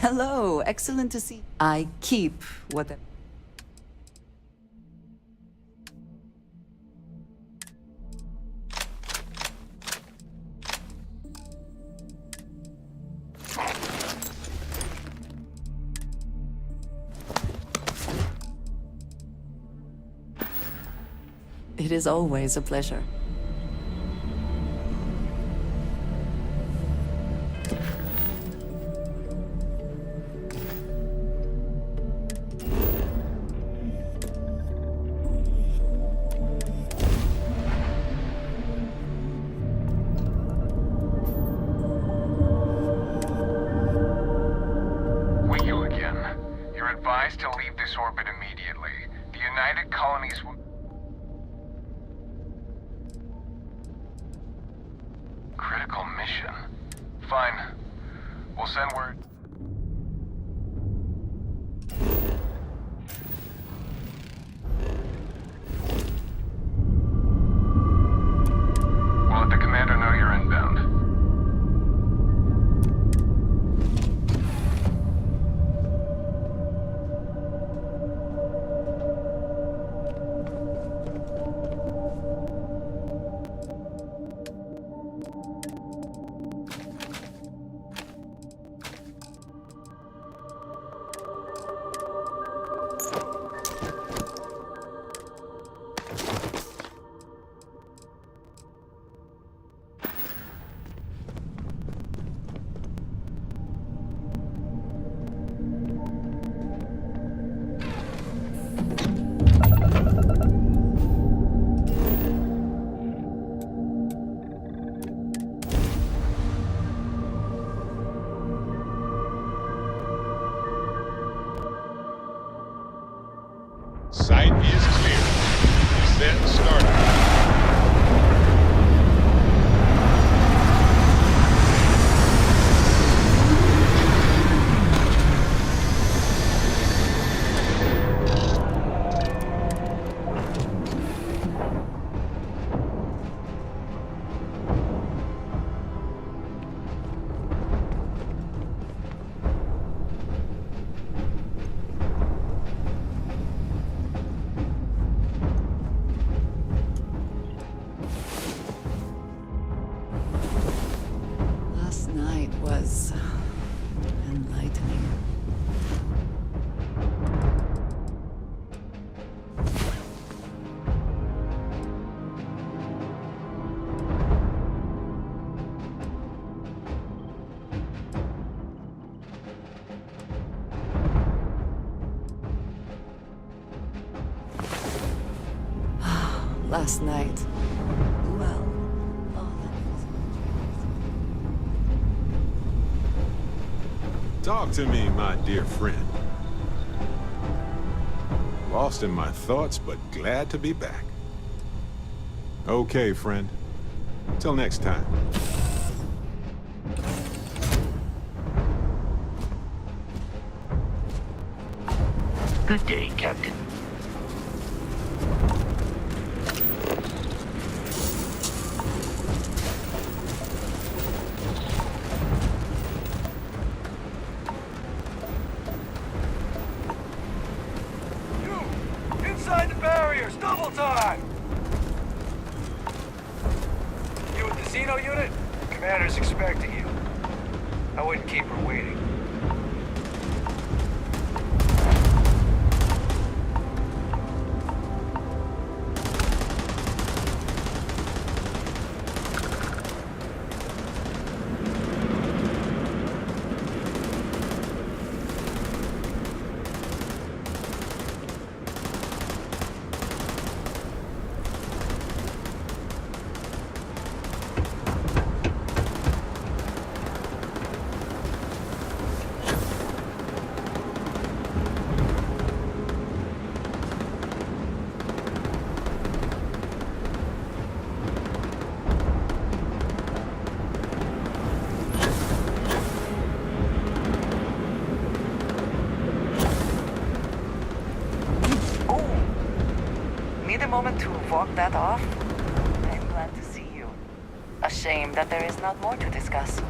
Hello, excellent to see. I keep what the... It is always a pleasure. To leave this orbit immediately. The United Colonies will... Critical mission? Fine. We'll send word. We'll let the commander know you're inbound. Sight is clear. Descent started. Was enlightening. Last night. Well, Talk to me, my dear friend. Lost in my thoughts, but glad to be back. Okay, friend. Till next time. Good day, Captain. Inside the barriers, double time! You with the Xeno unit? Commander's expecting you. I wouldn't keep her waiting. Moment to walk that off? I'm glad to see you. A shame that there is not more to discuss.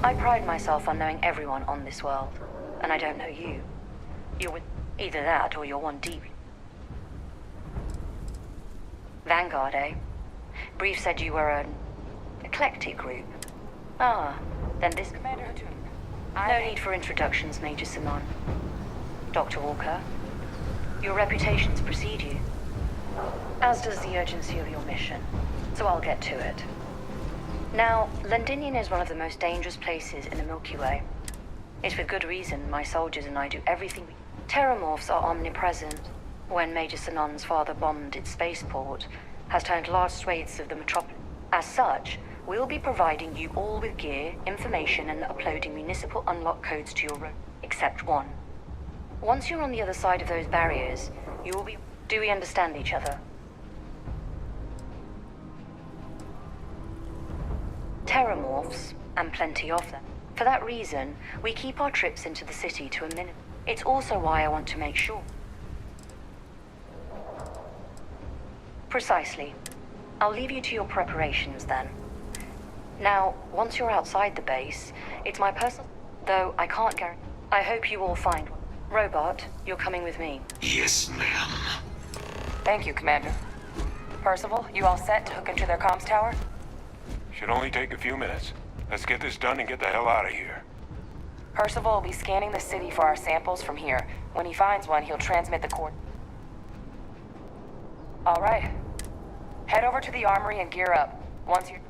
I pride myself on knowing everyone on this world, and I don't know you. You're with either that or you're one deep. Vanguard, eh? Brief said you were an eclectic group. Ah, then this... Commander Hatun. No need for introductions, Major Simon. Dr. Walker, your reputations precede you, as does the urgency of your mission, so I'll get to it. Now, Londinian is one of the most dangerous places in the Milky Way. It's with good reason my soldiers and I do everything we... Terramorphs are omnipresent. When Major Sinon's father bombed its spaceport, has turned large swathes of the metropolis. As such, we'll be providing you all with gear, information, and uploading municipal unlock codes to your room, except one. Once you're on the other side of those barriers, you will be... Do we understand each other? Terramorphs, and plenty of them. For that reason, we keep our trips into the city to a minimum. It's also why I want to make sure. Precisely. I'll leave you to your preparations then. Now, once you're outside the base, it's my personal... Though I can't guarantee... I hope you all find one. Robot, you're coming with me. Yes, ma'am. Thank you, Commander. Percival, you all set to hook into their comms tower? Should only take a few minutes. Let's get this done and get the hell out of here. Percival will be scanning the city for our samples from here. When he finds one, he'll transmit the cord. All right. Head over to the armory and gear up. Once you're...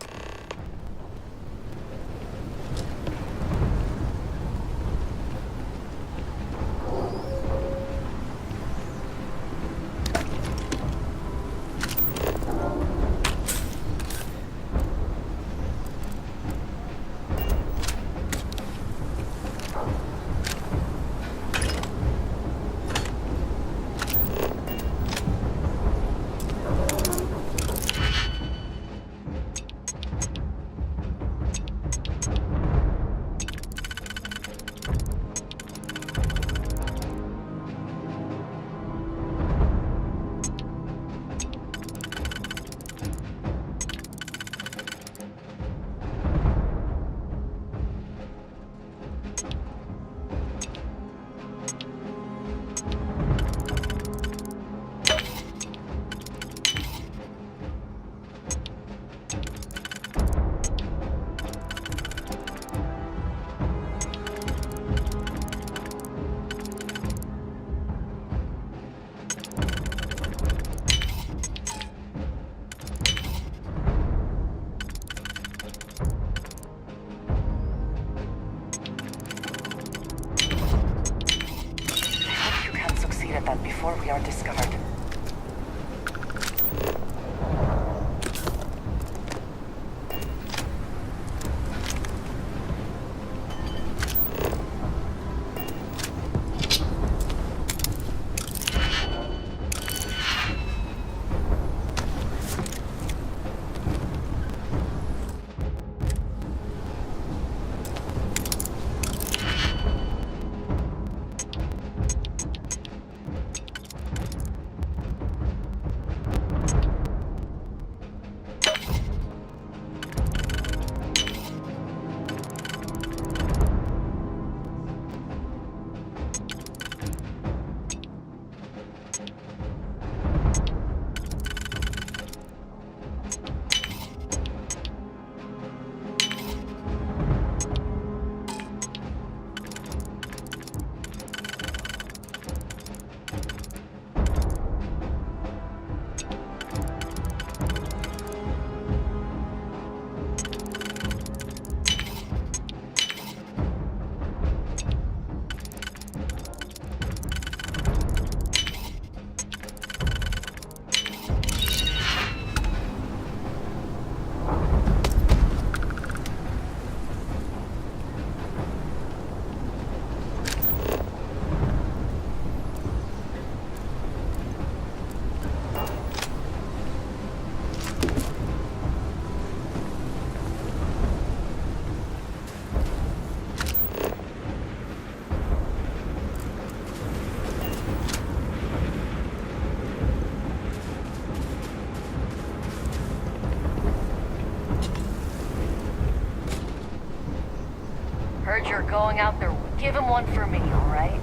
Heard you're going out there. Give him one for me, alright?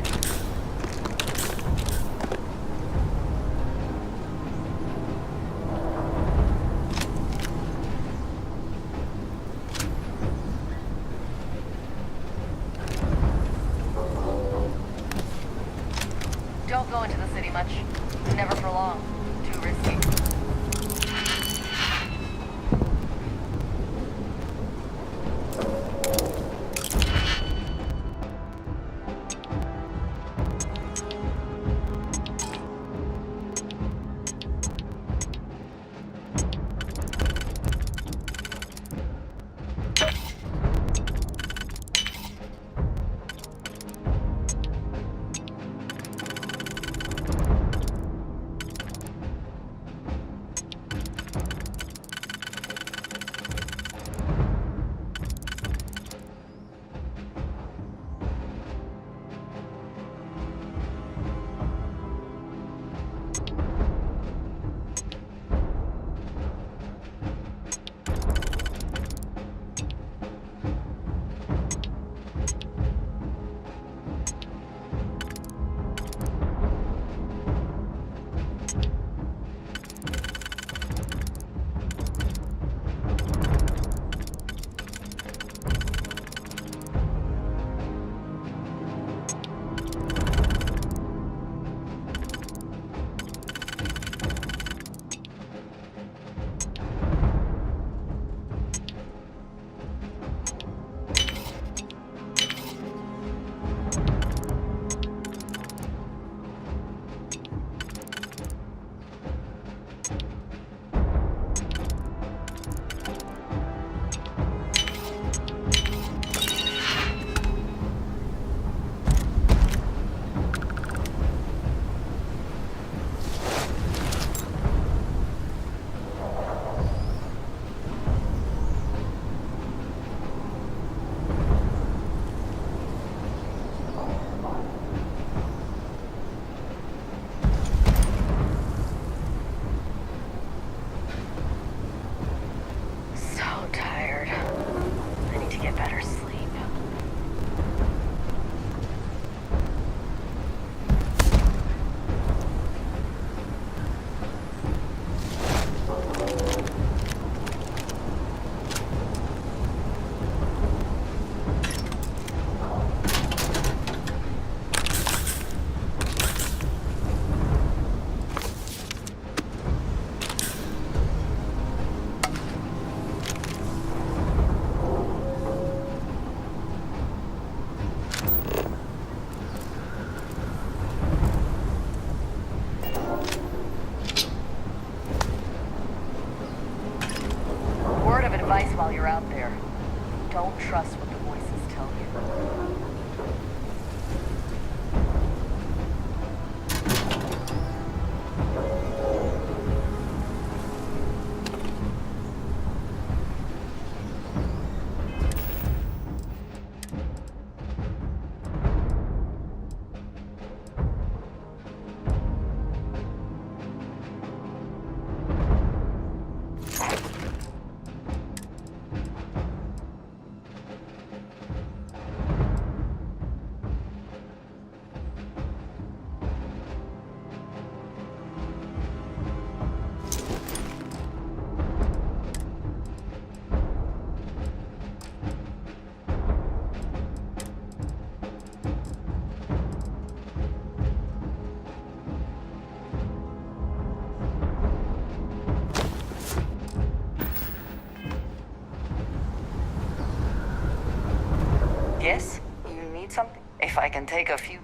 Don't go into the city much. Never for long. Too risky. Advice while you're out there. Don't trust what the voices tell you. Yes? You need something? If I can take a few...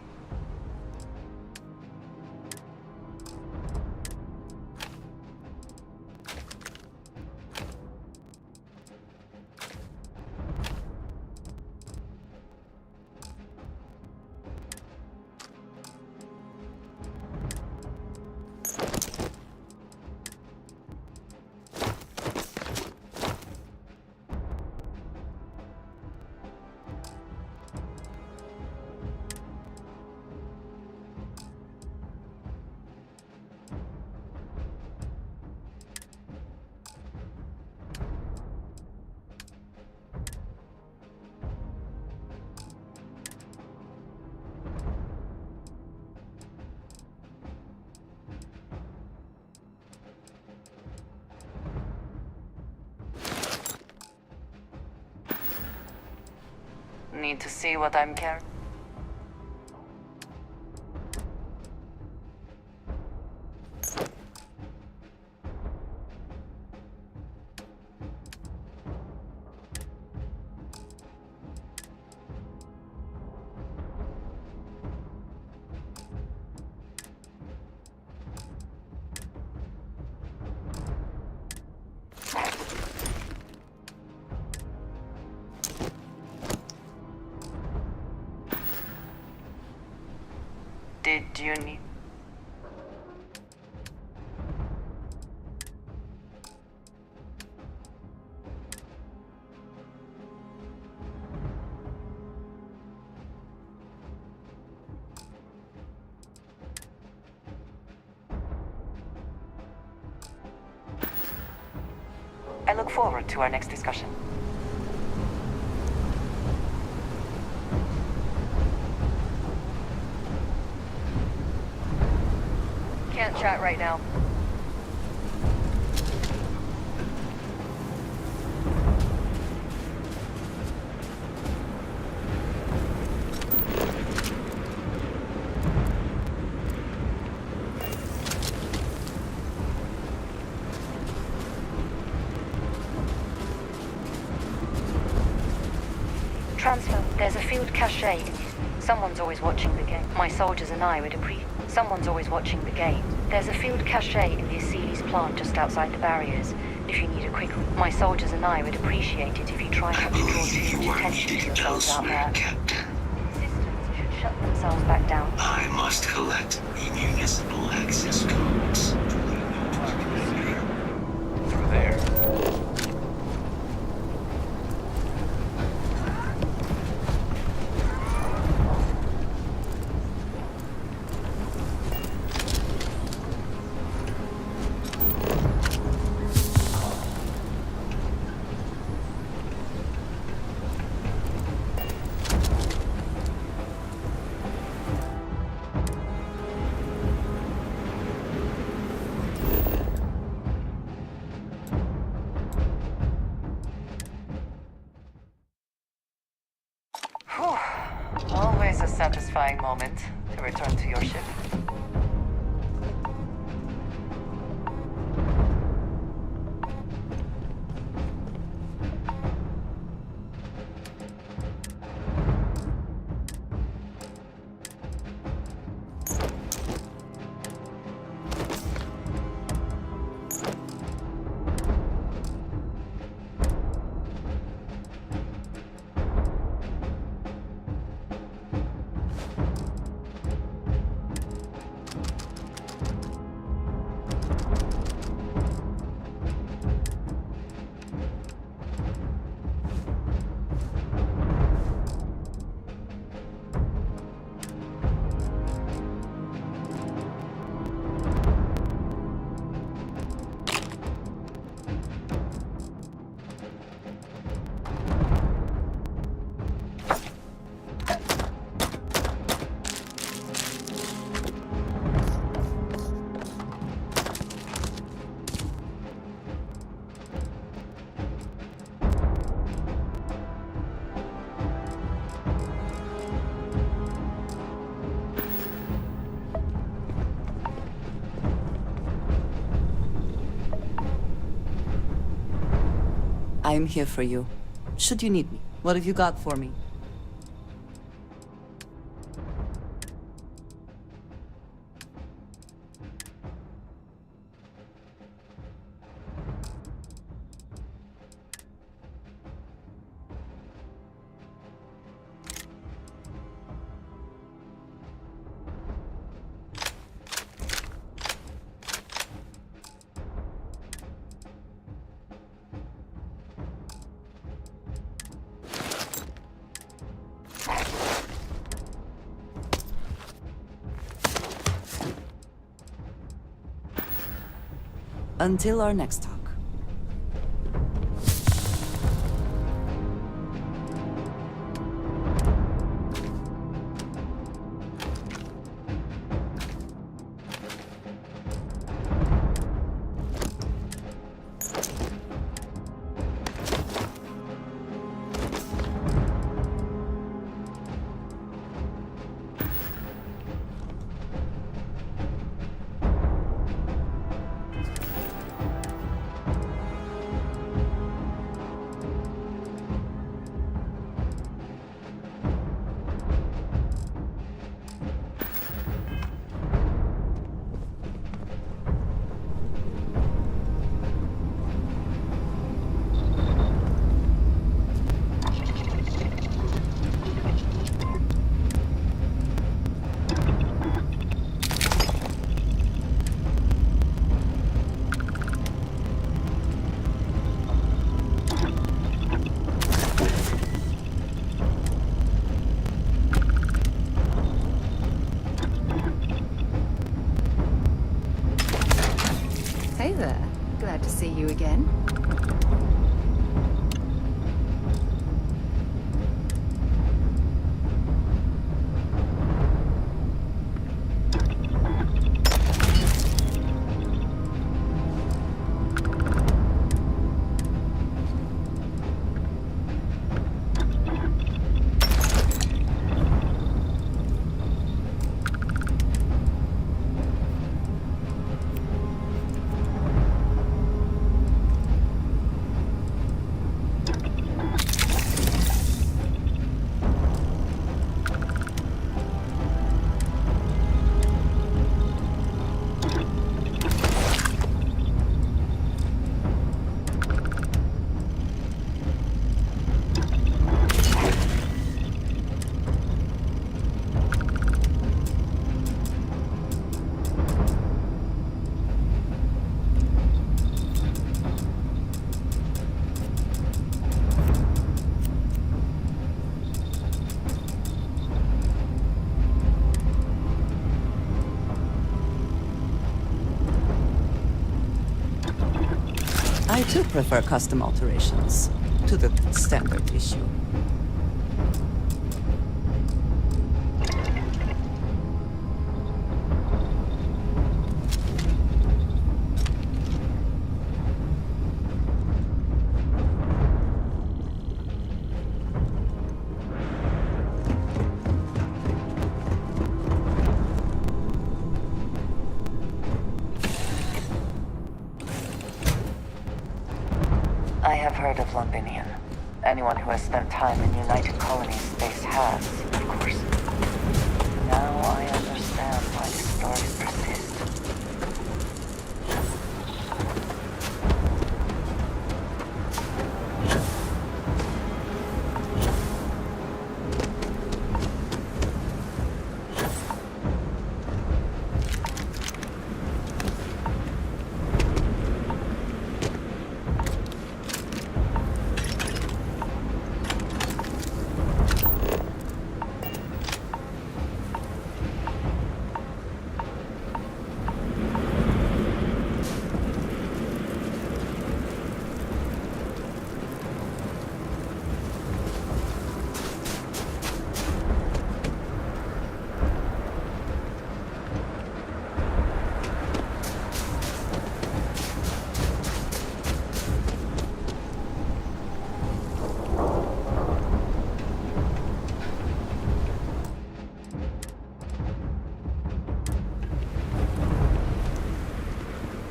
Need to see what I'm carrying? Did you need... I look forward to our next discussion. Can't chat right now. Transfer. There's a field cache in here. Someone's always watching the game. My soldiers and I would appreciate... Someone's always watching the game. There's a field cache in the Achilles plant just outside the barriers. If you need a quick... My soldiers and I would appreciate it if you try not to draw too much attention to yourselves out there. Captain. Systems should shut themselves back down. I must collect municipal access codes. Through there. Always a satisfying moment to return to your ship. I'm here for you. Should you need me. What have you got for me? Until our next talk. too prefer custom alterations to the standard issue. I have heard of Londinian. Anyone who has spent time in United Colonies space has, of course. Now I understand why these stories persist.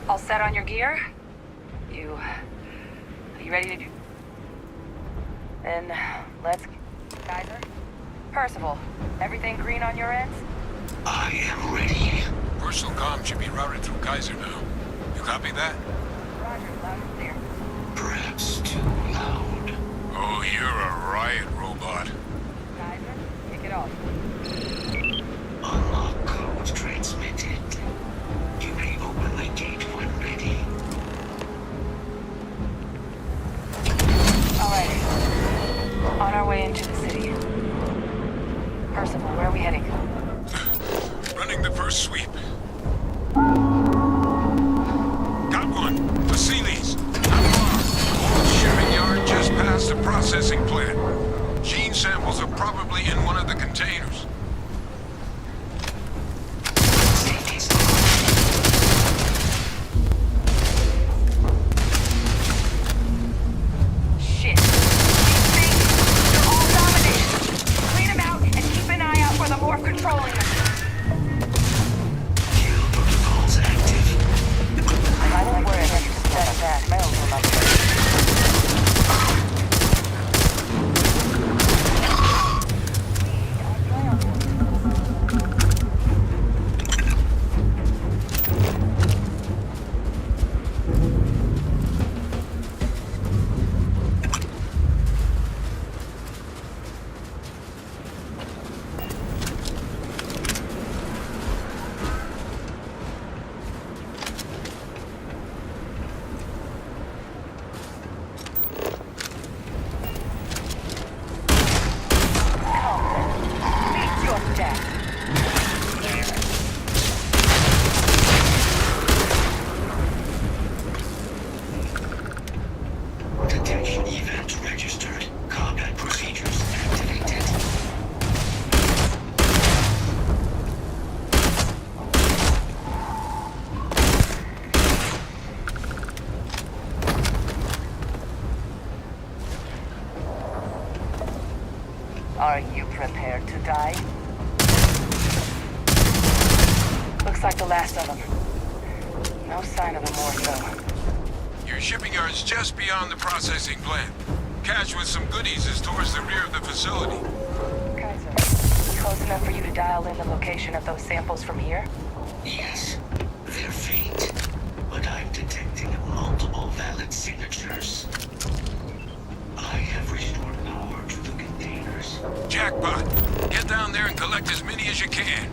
All set on your gear? Are you ready to do? Then, let's... Geyser? Percival, everything green on your ends? I am ready. Personal comm should be routed through Kaiser now. You copy that? Roger, loud and clear. Perhaps too loud. Oh, you're a riot robot. Geyser, kick it off. Unlock code transmitted. You may open the gate when ready. Alright. On our way into the city. Percival, where are we heading? Running the first sweep. Got one. The Sealies. Not far. Old shipping yard just past the processing plant. Gene samples are probably in one of the containers. Shit. These things, they're all dominated. Clean them out and keep an eye out for the morph controlling them. Kill protocols active. I don't worry about you said that. Mail will not Meet your death. Detection event registered. Combat procedures activated. Are you prepared to die? Looks like the last of them. No sign of the morph, though. Your shipping yard's just beyond the processing plant. Cache with some goodies is towards the rear of the facility. Kaiser, close enough for you to dial in the location of those samples from here? Yes, they're faint, but I'm detecting multiple valid signatures. I have restored power to the containers. Jackpot! Get down there and collect as many as you can.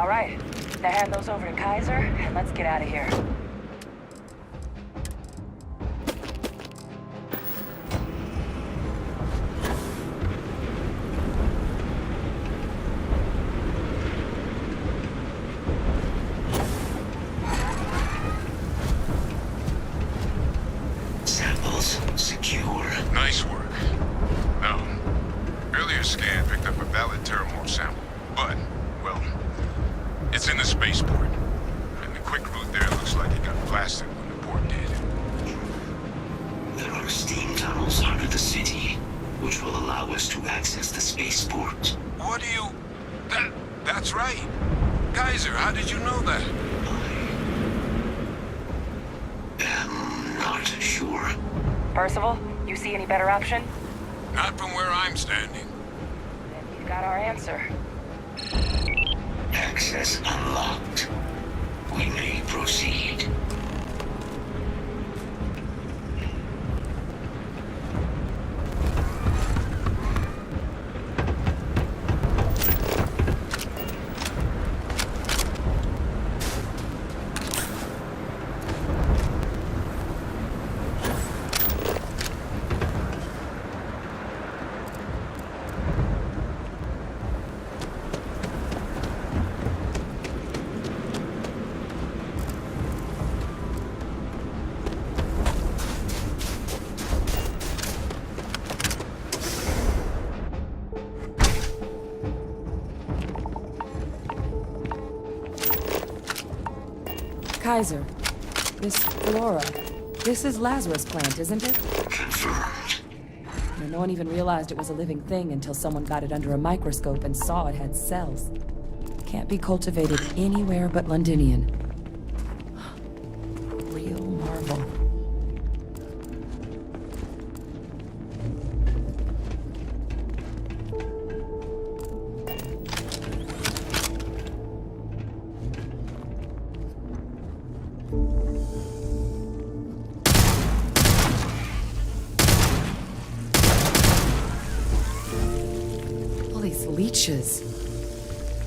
All right. Now hand those over to Kaiser, and let's get out of here. Samples secure. Nice work. Now, earlier scan picked up a valid Terramorph sample, but, well, it's in the spaceport. And the quick route there looks like it got blasted when the port did. There are steam tunnels under the city, which will allow us to access the spaceport. What do you... That's right. Kaiser, how did you know that? I am not sure. Percival, you see any better option? Not from where I'm standing. Then you've got our answer. Access unlocked. We may proceed. Kaiser, this flora, this is Lazarus plant, isn't it? Confirmed. No one even realized it was a living thing until someone got it under a microscope and saw it had cells. Can't be cultivated anywhere but Londinian. Real marvel. Leeches.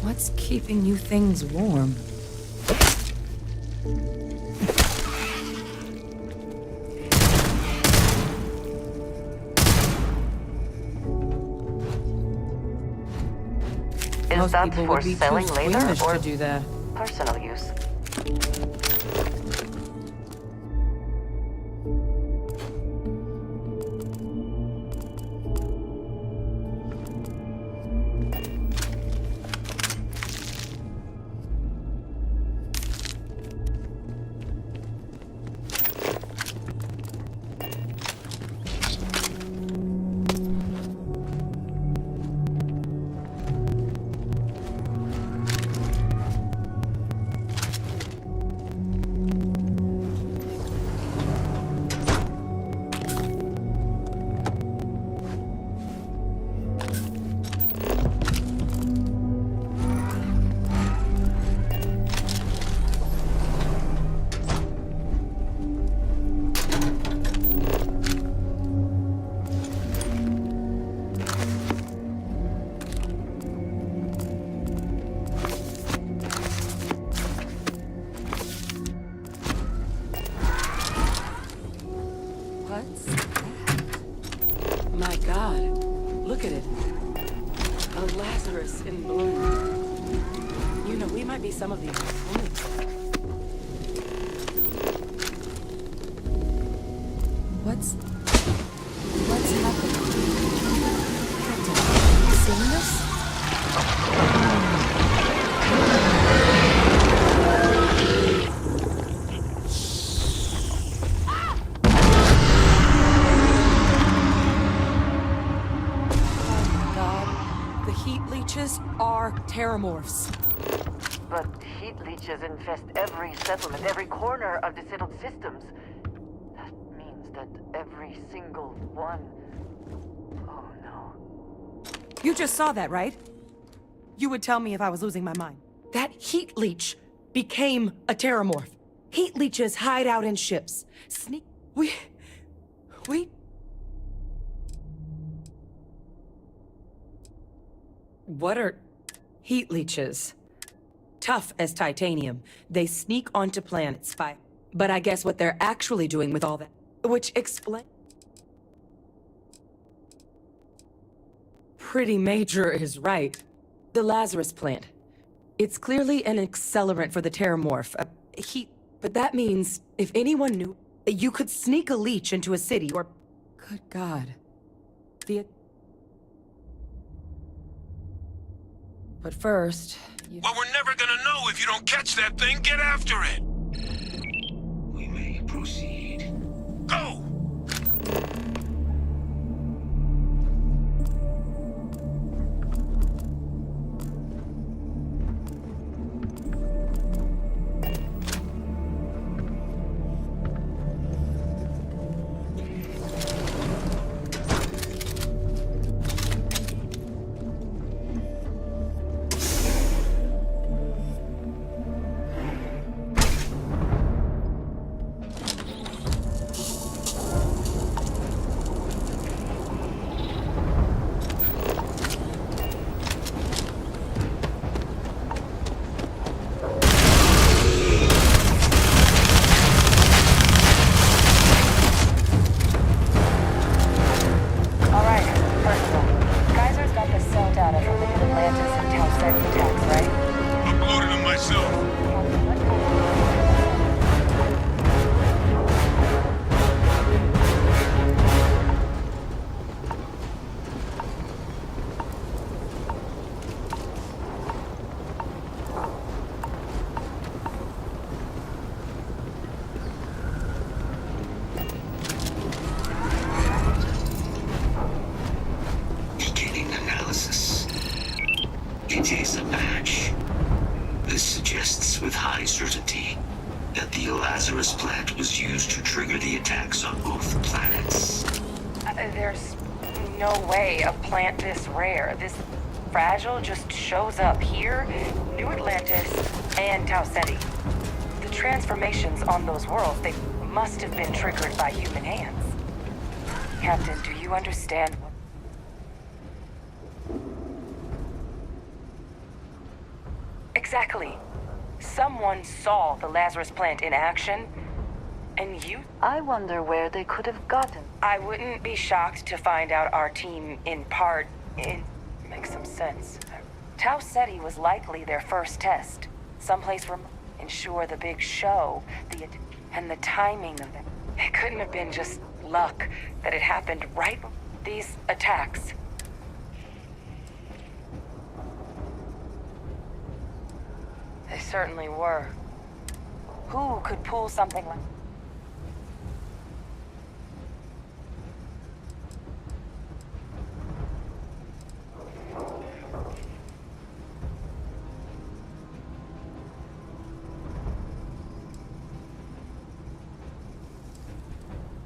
What's keeping you things warm? Is Most that people for would be selling too later squeamish or to do that. personal use? What's that? My God, look at it. A Lazarus in bloom. You know, we might be some of the opponents. What's happening? Captain, you seeing this? Are terramorphs. But heat leeches infest every settlement, every corner of the settled systems. That means that every single one... Oh no. You just saw that, right? You would tell me if I was losing my mind. That heat leech became a terramorph. Heat leeches hide out in ships. Sneak... We... What are heat leeches? tough as titanium. They sneak onto planets, fight. But I guess what they're actually doing with all that, which explain. Pretty Major is right. The Lazarus plant. It's clearly an accelerant for the terramorph. But that means if anyone knew, you could sneak a leech into a city or... Good God. But first... Well, we're never gonna know if you don't catch that thing. Get after it! We may proceed. Go! It is a match. This suggests with high certainty that the Lazarus plant was used to trigger the attacks on both planets. There's no way a plant this rare, this fragile, just shows up here, New Atlantis, and Tau Ceti. The transformations on those worlds, they must have been triggered by human hands. Captain, do you understand what... Exactly. Someone saw the Lazarus plant in action, and you... I wonder where they could have gotten. I wouldn't be shocked to find out our team, in part, makes some sense. Tau Ceti was likely their first test. Someplace remote. Ensure the big show, and the timing of it. It couldn't have been just luck that it happened right before these attacks. They certainly were. Who could pull something like...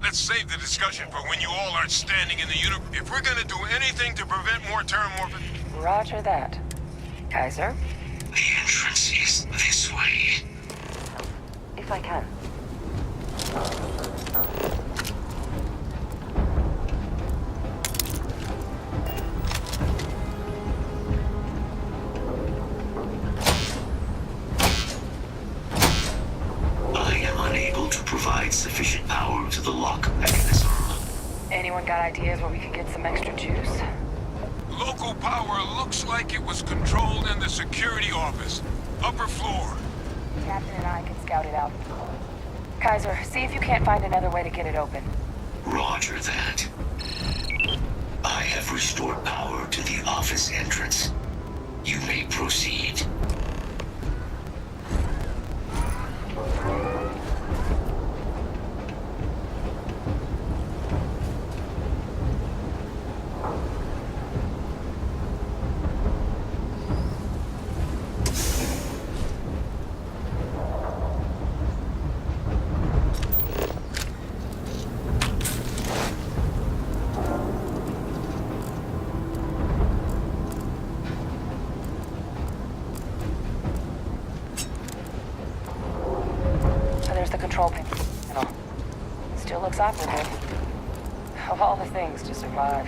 Let's save the discussion for when you all aren't standing in the universe. If we're gonna do anything to prevent more terramorphin... Roger that. Kaiser? The entrance is this way. If I can. I am unable to provide sufficient power to the lock mechanism. Anyone got ideas where we could get some extra juice? Local power looks like it was controlled in the security office. Upper floor. Captain and I can scout it out. Kaiser, see if you can't find another way to get it open. Roger that. I have restored power to the office entrance. You may proceed. Panel. Still looks operative. Of all the things to survive.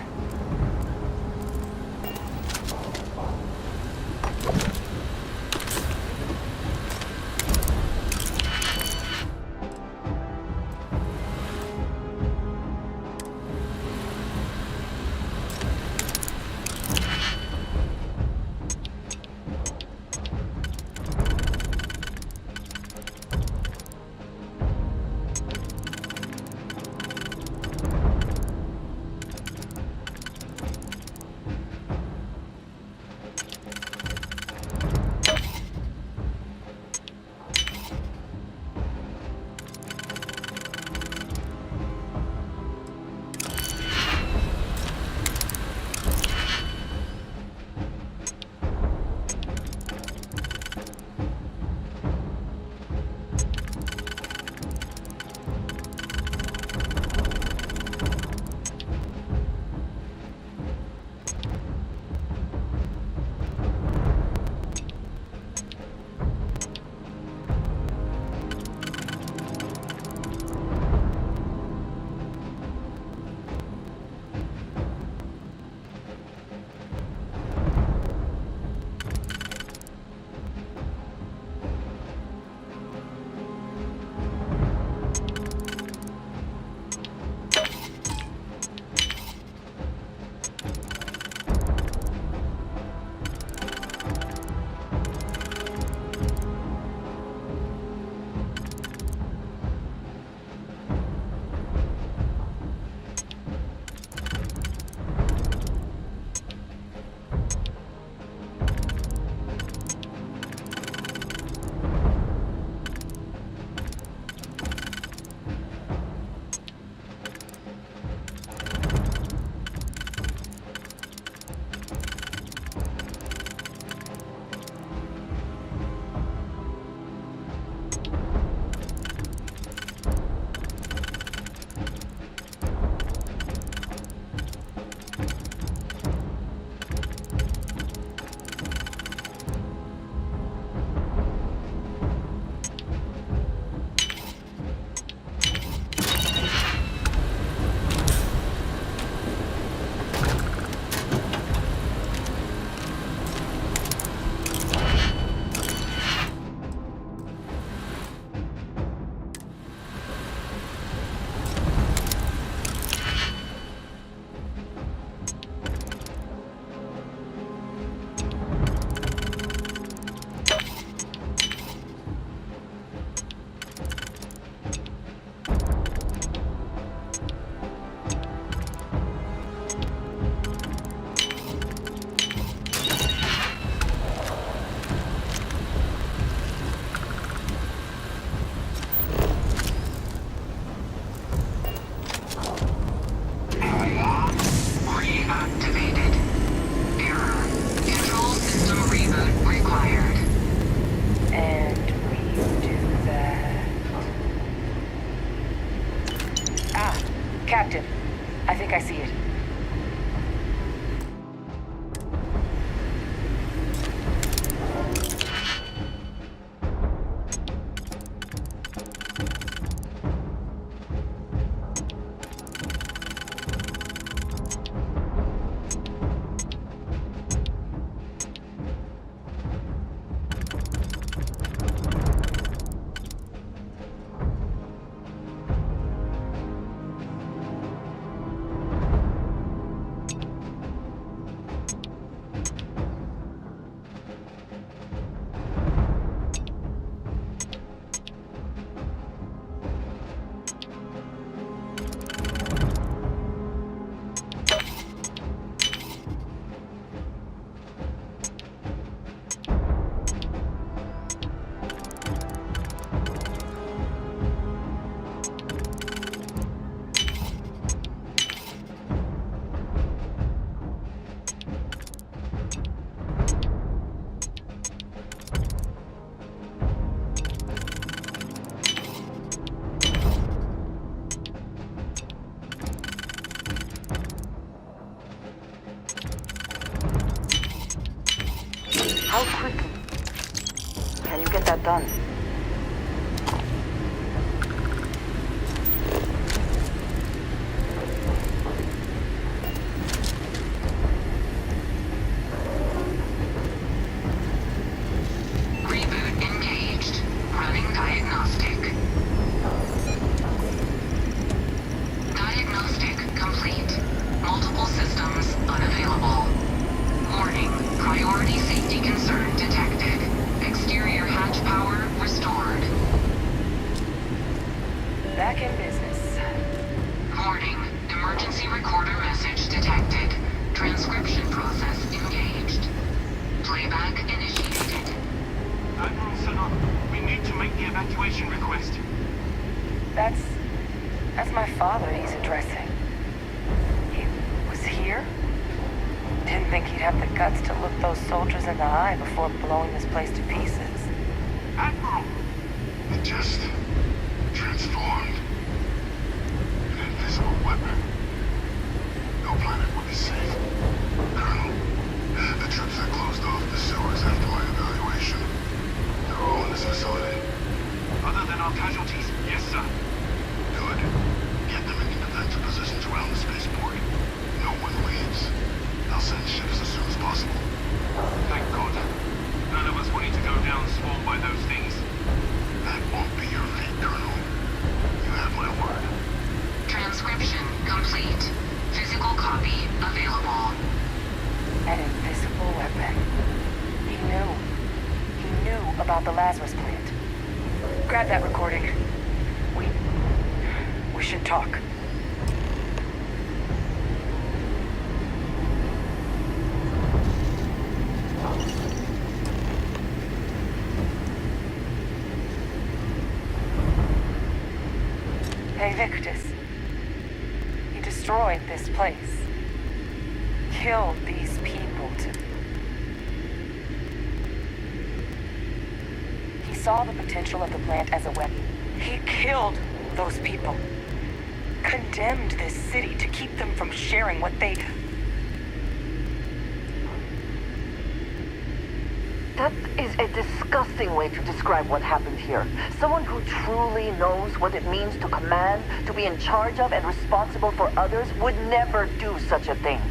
How quickly can you get that done? Reboot engaged. Running diagnostic. Diagnostic complete. Multiple systems unavailable. Warning. Priority safety concern detected. Exterior hatch power restored. Back in business. Warning. Emergency recorder message detected. Transcription process engaged. Playback initiated. Admiral Sanon, we need to make the evacuation request. That's my father he's addressing. He was here? Didn't think he'd have the guts to look those soldiers in the eye before blowing this place to pieces. Admiral! It just transformed. An invisible weapon. No planet will be safe. Colonel, the troops that closed off the sewers after my evaluation. They're all in this facility. Other than our casualties, yes, sir. Good. Get them into defensive positions around the spaceport. No one leaves. I'll send ships as soon as possible. Thank God. None of us wanted to go down swarmed by those things. That won't be your fate, Colonel. You have my word. Transcription complete. Physical copy available. An invisible weapon. He knew about the Lazarus plant. Grab that recording. We should talk. Hey, Victus. He destroyed this place. Killed these people to... He saw the potential of the plant as a weapon. He killed those people. Condemned this city to keep them from sharing what they... That is a disgusting way to describe what happened here. Someone who truly knows what it means to command, to be in charge of and responsible for others would never do such a thing.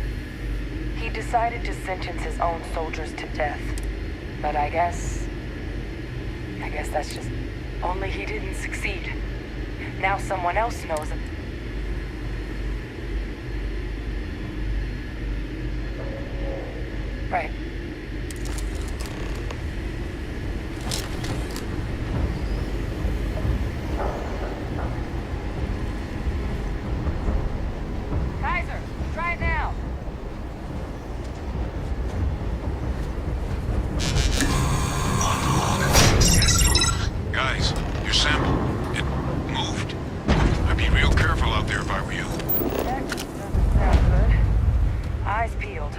He decided to sentence his own soldiers to death. But I guess that's just... Only he didn't succeed. Now someone else knows it. Right. Kaiser, try it now. Guys, your sample, it moved. I'd be real careful out there if I were you. That doesn't sound good. Eyes peeled.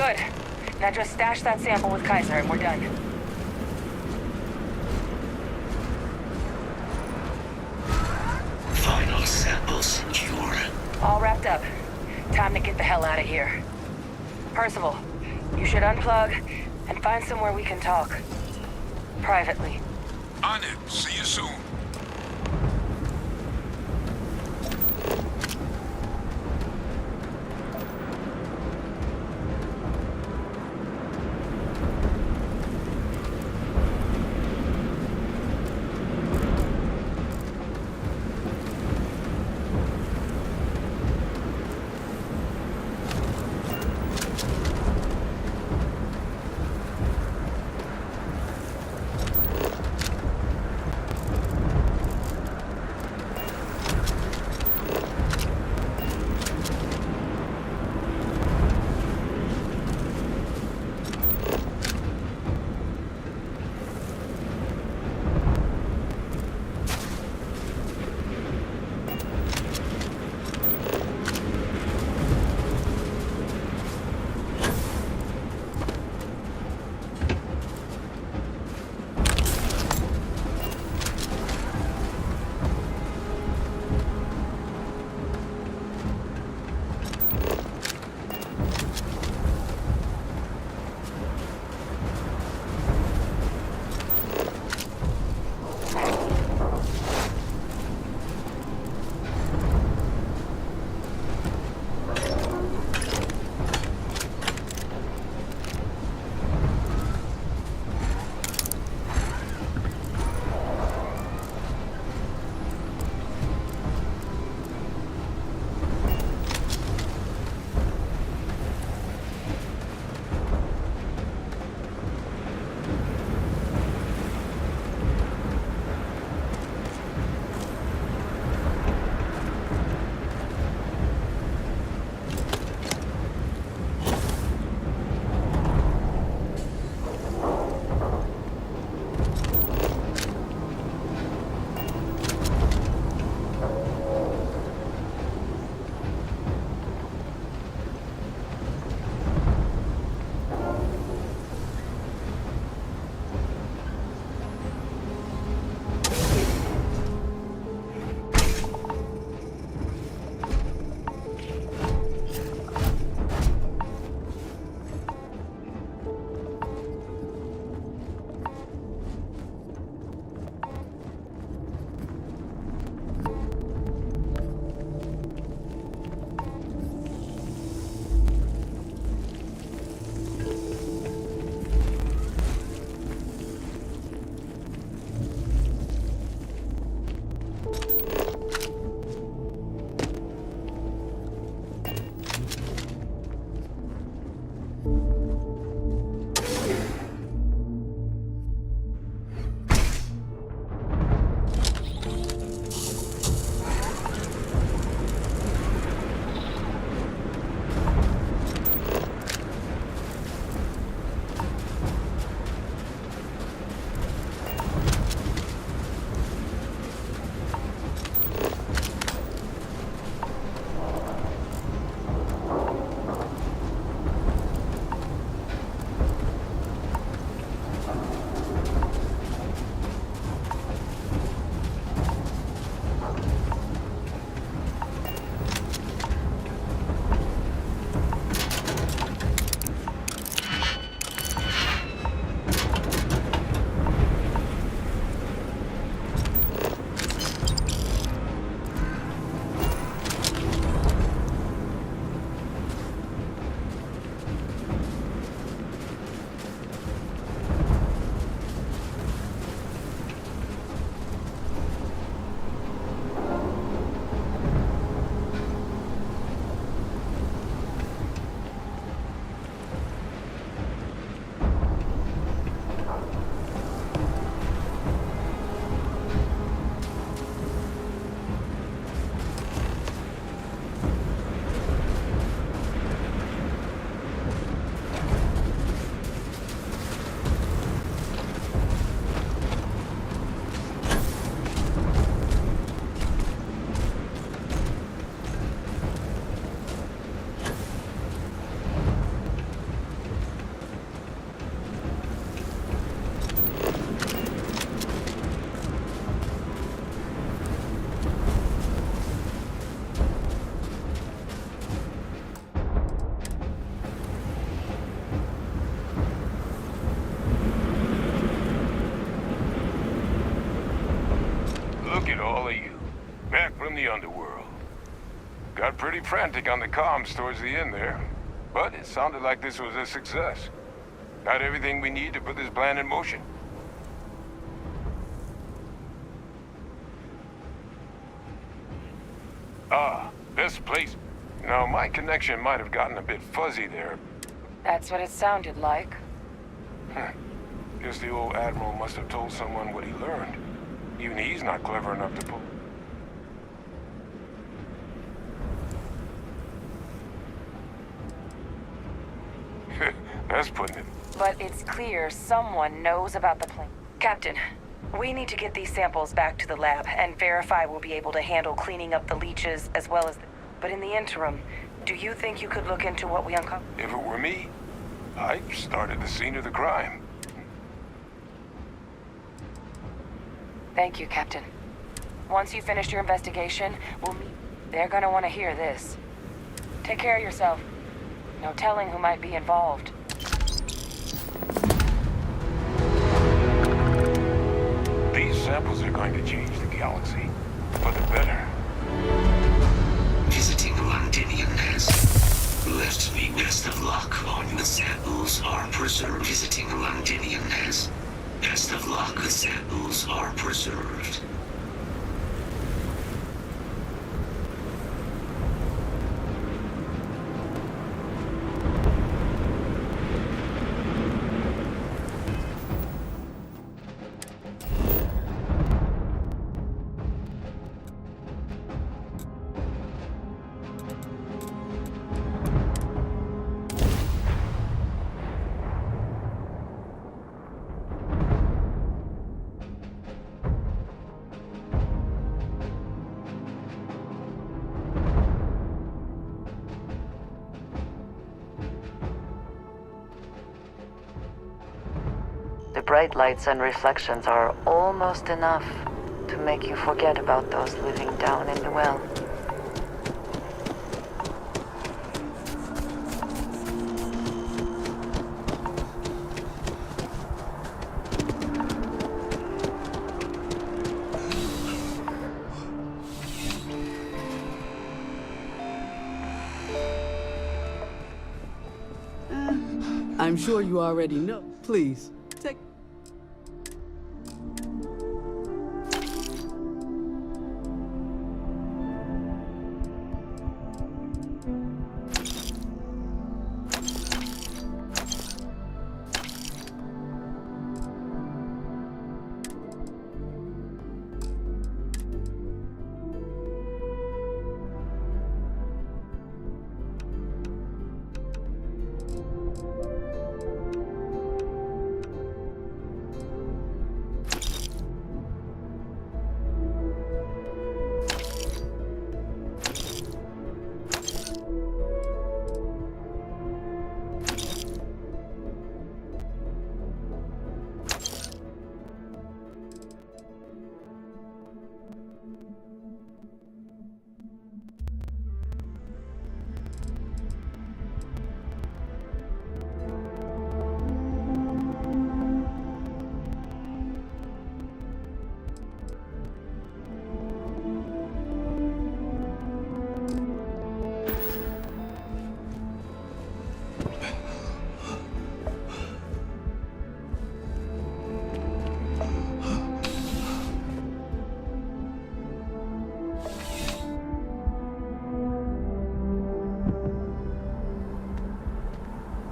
Good. Now just stash that sample with Kaiser and we're done. Final sample secure. All wrapped up. Time to get the hell out of here. Percival, you should unplug and find somewhere we can talk. Privately. On it. See you soon. from the underworld. Got pretty frantic on the comms towards the end there, but it sounded like this was a success. Got everything we need to put this plan in motion. Ah, this place. Now, my connection might have gotten a bit fuzzy there. That's what it sounded like. Guess the old Admiral must have told someone what he learned. Even he's not clever enough to pull. That's putting it. But it's clear someone knows about the plane. Captain, we need to get these samples back to the lab and verify we'll be able to handle cleaning up the leeches as well as... But in the interim, do you think you could look into what we uncovered? If it were me, I'd start at the scene of the crime. Thank you, Captain. Once you've finished your investigation, we'll meet. They're gonna want to hear this. Take care of yourself. No telling who might be involved. These samples are going to change the galaxy for the better. Visiting Londinian has left me best of luck on the samples are preserved. Visiting Londinian has best of luck. The samples are preserved. The bright lights and reflections are almost enough to make you forget about those living down in the well. I'm sure you already know. Please, take...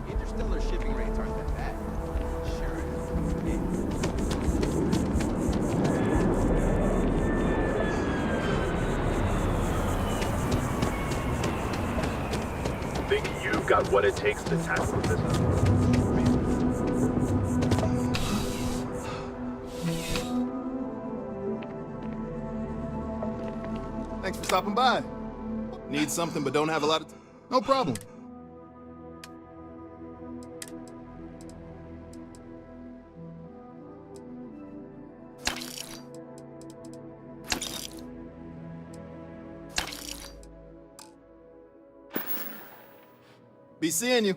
Interstellar shipping rates aren't that bad. Sure. Think you've got what it takes to tackle this? Thanks for stopping by. Need something but don't have a lot of time? No problem. Be seeing you.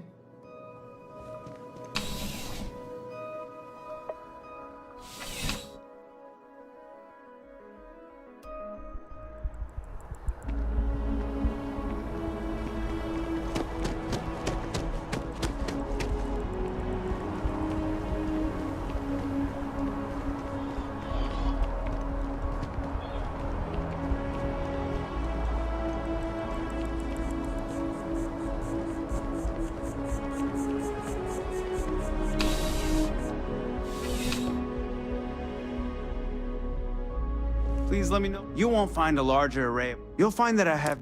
Please let me know. You won't find a larger array. You'll find that I have...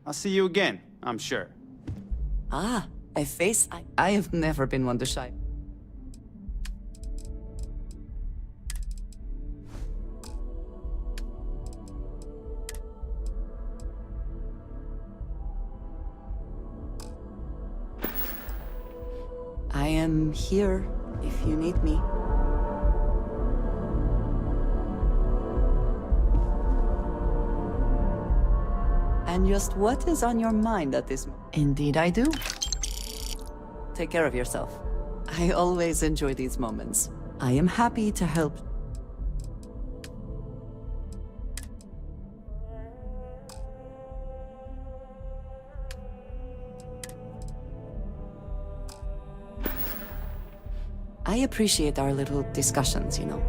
I'll see you again, I'm sure. Ah, a face I have never been one to shy. I am here if you need me. And just what is on your mind at this moment? Indeed I do. Take care of yourself. I always enjoy these moments. I am happy to help. I appreciate our little discussions, you know.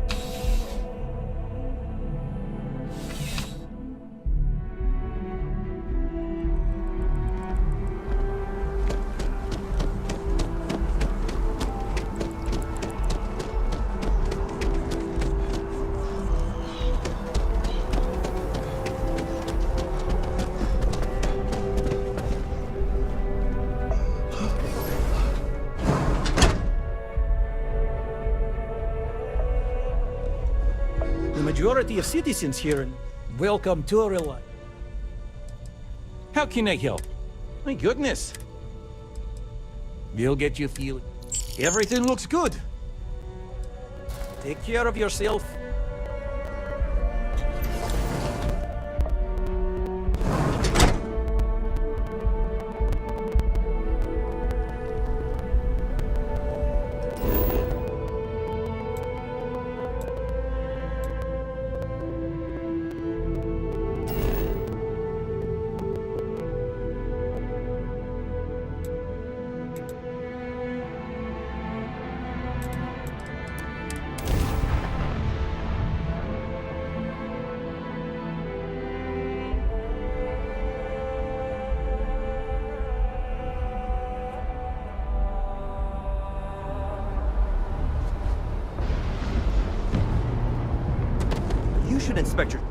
Majority of citizens here welcome to our life. How can I help? My goodness. We'll get you feeling. Everything looks good. Take care of yourself. You should inspect your...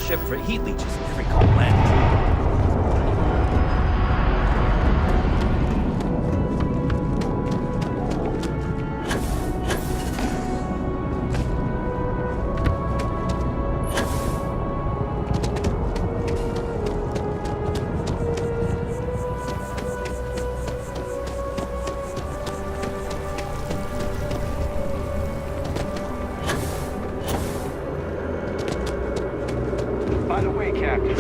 ship for heat leeches in every cold planet. By the way, Captain.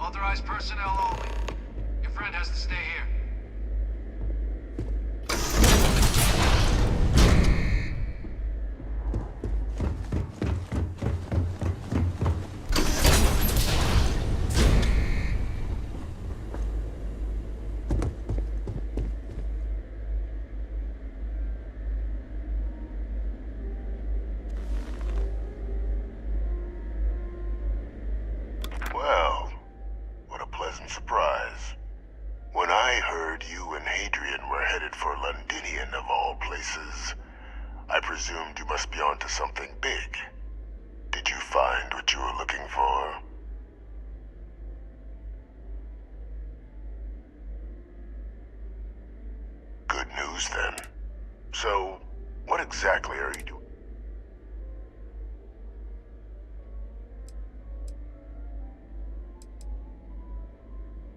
Authorized personnel only. Your friend has to stay here. heard you and Hadrian were headed for Londinian of all places, I presumed you must be onto something big. Did you find what you were looking for? Good news, then. So, what exactly are you doing?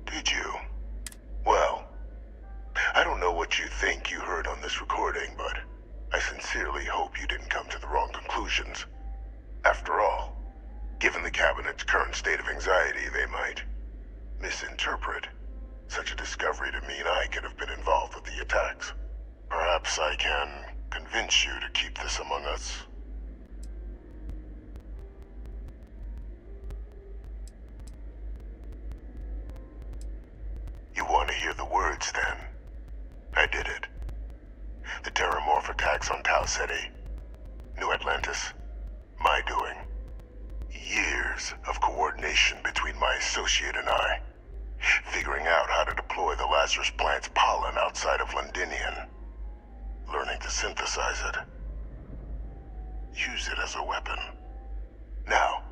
Did you? Well, I don't know what you think you heard on this recording, but I sincerely hope you didn't come to the wrong conclusions. After all, given the Cabinet's current state of anxiety, they might misinterpret such a discovery to mean I could have been involved with the attacks. Perhaps I can convince you to keep this among us. You want to hear the words, then? I did it. The Terramorph attacks on Tau Ceti, New Atlantis, my doing. Years of coordination between my associate and I, figuring out how to deploy the Lazarus plant's pollen outside of Londinian, learning to synthesize it, use it as a weapon. Now,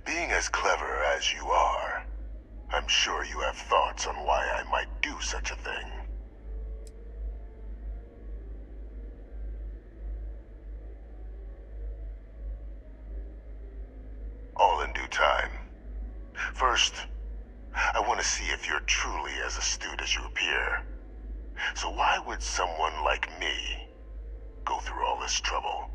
being as clever as you are, I'm sure you have thoughts on why I might do such a thing. All in due time. First, I want to see if you're truly as astute as you appear. So why would someone like me go through all this trouble?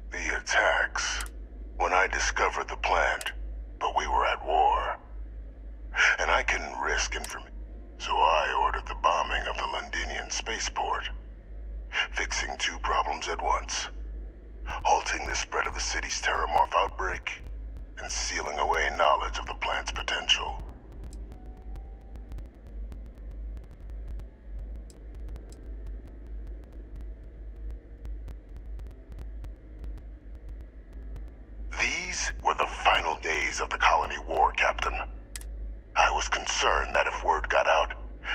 The attacks. When I discovered the plant, but we were at war. And I couldn't risk information, so I ordered the bombing of the Londinian spaceport. Fixing two problems at once. Halting the spread of the city's Terramorph outbreak, and sealing away knowledge of the plant's potential. These were the final days of the colony war, Captain. I was concerned that if word got out,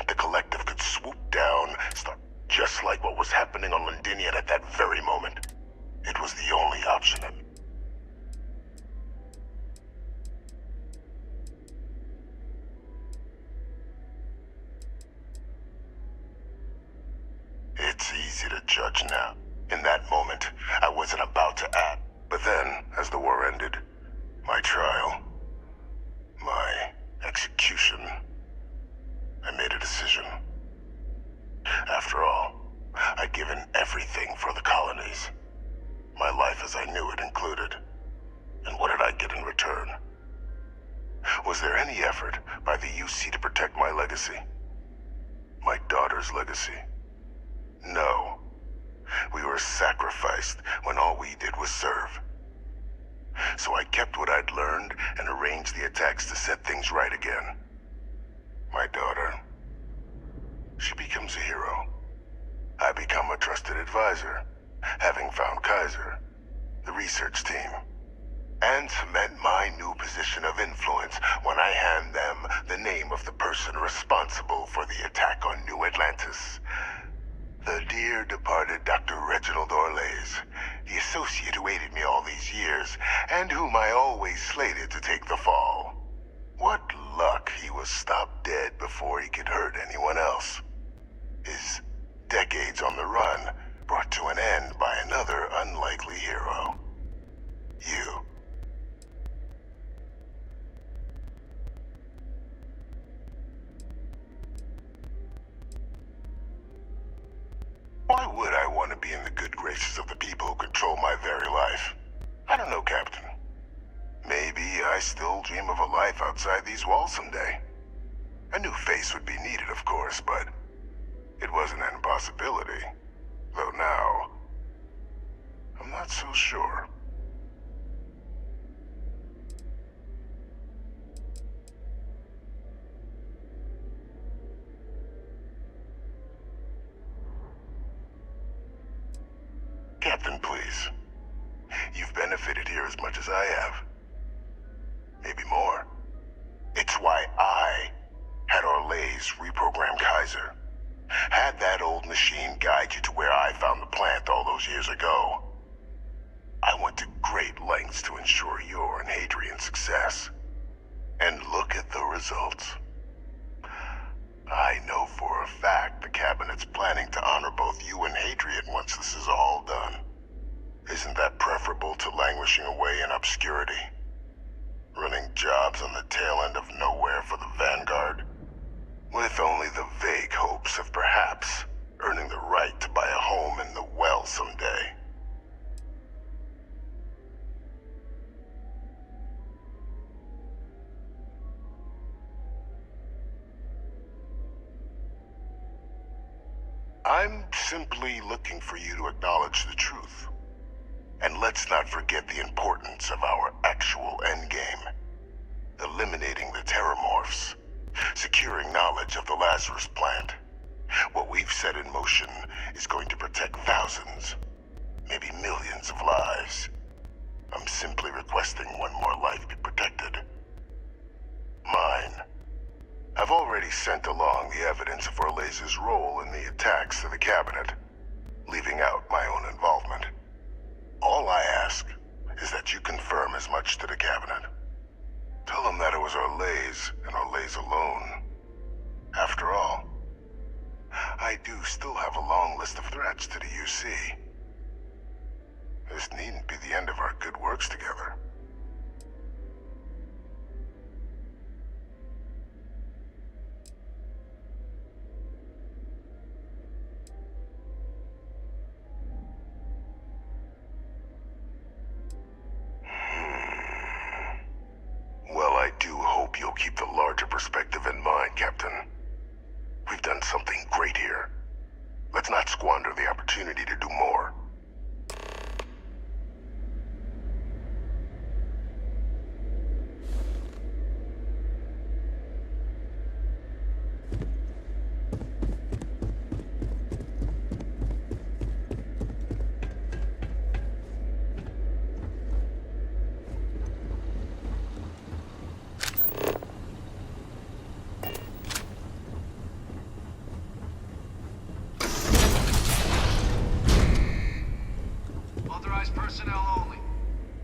the Collective could swoop down, start just like what was happening on Londinian at that very moment. It was the only option. It's easy to judge now. In that moment, I wasn't about to act. But then, as the war ended, my trial, my execution, I made a decision. After all, I'd given everything for the colonies. My life as I knew it included. And what did I get in return? Was there any effort by the UC to protect my legacy? My daughter's legacy? No. We were sacrificed when all we did was serve. So I kept what I'd learned and arranged the attacks to set things right again. My daughter, she becomes a hero. I become a trusted advisor, having found Kaiser, the research team, and cement my new position of influence when I hand them the name of the person responsible for the attack on New Atlantis. The dear departed Dr. Reginald Orlays, the associate who aided me all these years, and whom I always slated to take the fall. What luck he was stopped dead before he could hurt anyone else. His decades on the run brought to an end by another unlikely hero. You. Why would I want want to be in the good graces of the people who control my very life. I don't know, Captain. Maybe I still dream of a life outside these walls someday. A new face would be needed, of course, but it wasn't an impossibility. Though now, I'm not so sure. Captain, please. You've benefited here as much as I have. Maybe more. It's why I had Orlays reprogram Kaiser. Had that old machine guide you to where I found the plant all those years ago. I went to great lengths to ensure your and Hadrian's success. And look at the results. I know for a fact the Cabinet's planning to honor both you and Hadrian once this is all done. Isn't that preferable to languishing away in obscurity? Running jobs on the tail end of nowhere for the Vanguard? With only the vague hopes of perhaps earning the right to buy a home in the well someday. I'm simply looking for you to acknowledge the truth. And let's not forget the importance of our actual endgame. Eliminating the Terramorphs. Securing knowledge of the Lazarus plant. What we've set in motion is going to protect thousands, maybe millions of lives. I'm simply requesting one more life be protected. Mine. I've already sent along the evidence of Orlays' role in the attacks to the Cabinet, leaving out my own involvement. All I ask is that you confirm as much to the Cabinet. Tell them that it was Orlays and Orlays alone. After all, I do still have a long list of threats to the UC. This needn't be the end of our good works together. Well, I do hope you'll keep the larger perspective in mind, Captain. We've done something great here. Let's not squander the opportunity to do more.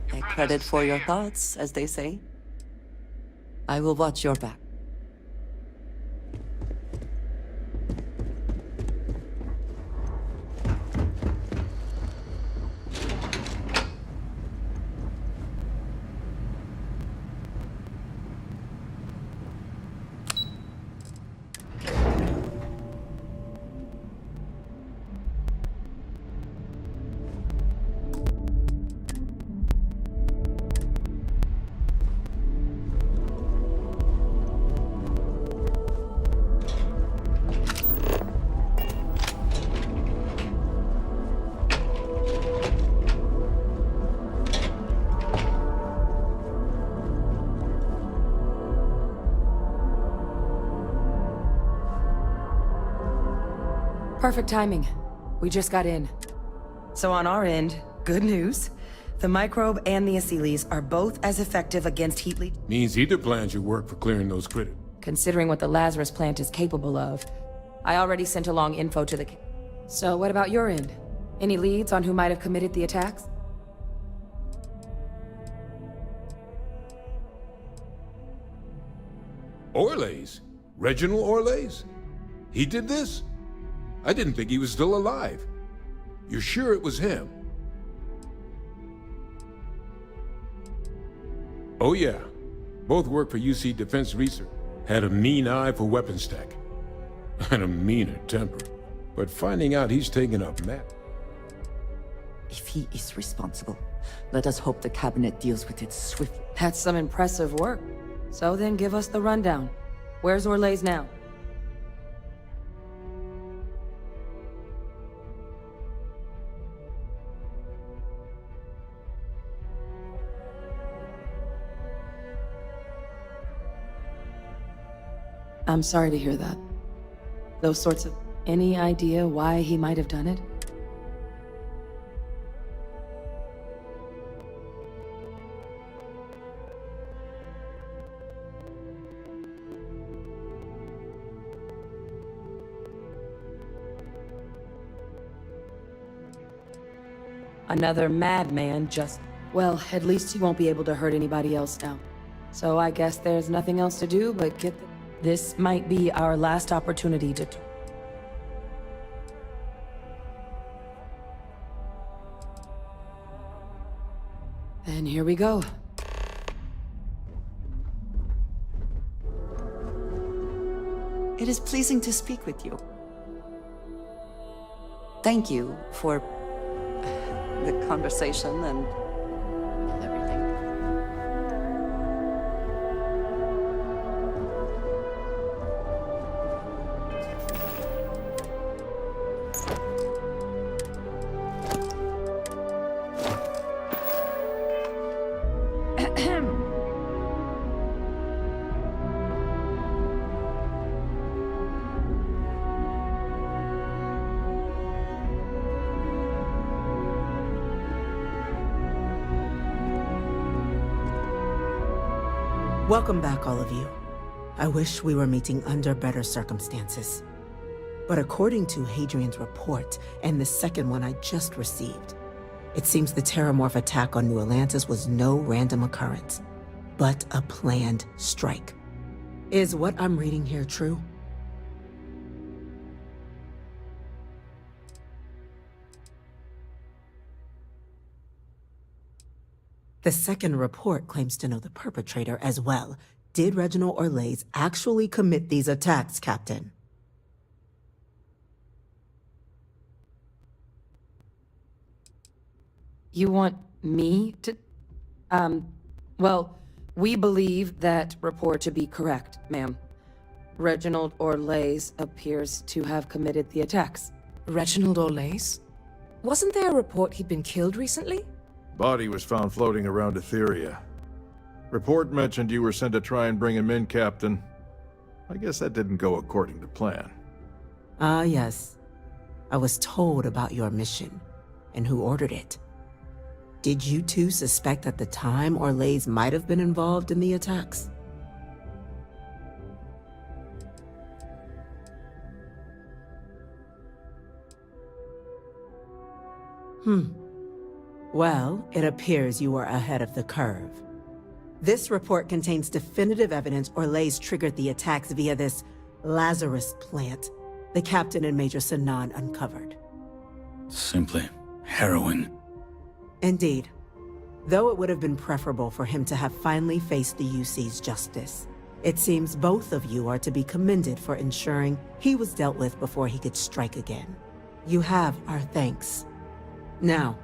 Take credit for your thoughts, as they say. I will watch your back. Perfect timing. We just got in. So on our end, good news. The microbe and the Asylees are both as effective against heat leech. Means either plan should work for clearing those critters. Considering what the Lazarus plant is capable of, I already sent along info to the... So what about your end? Any leads on who might have committed the attacks? Orlays? Reginald Orlays? He did this? I didn't think he was still alive. You're sure it was him? Oh yeah. Both work for UC Defense Research. Had a mean eye for weapons tech. And a meaner temper. But finding out he's taken up Matt. If he is responsible, let us hope the cabinet deals with it swiftly. That's some impressive work. So then give us the rundown. Where's Orlays now? I'm sorry to hear that. Those sorts of... Any idea why he might have done it? Another madman just... Well, at least he won't be able to hurt anybody else now. So I guess there's nothing else to do but get the... This might be our last opportunity to... And here we go. It is pleasing to speak with you. Thank you for the conversation and everything. Welcome back, all of you. I wish we were meeting under better circumstances. But according to Hadrian's report, and the second one I just received, it seems the Terramorph attack on New Atlantis was no random occurrence, but a planned strike. Is what I'm reading here true? The second report claims to know the perpetrator as well. Did Reginald Orlays actually commit these attacks, Captain? You want me to... Well, we believe that report to be correct, ma'am. Reginald Orlays appears to have committed the attacks. Reginald Orlays? Wasn't there a report he'd been killed recently? Body was found floating around Etheria. Report mentioned you were sent to try and bring him in, Captain. I guess that didn't go according to plan. Ah, yes. I was told about your mission, and who ordered it. Did you two suspect at the time Orlays might have been involved in the attacks? Well, it appears you were ahead of the curve. This report contains definitive evidence Orlays triggered the attacks via this Lazarus plant the Captain and Major Sinan uncovered. Simply harrowing. Indeed. Though it would have been preferable for him to have finally faced the UC's justice, it seems both of you are to be commended for ensuring he was dealt with before he could strike again. You have our thanks. Now,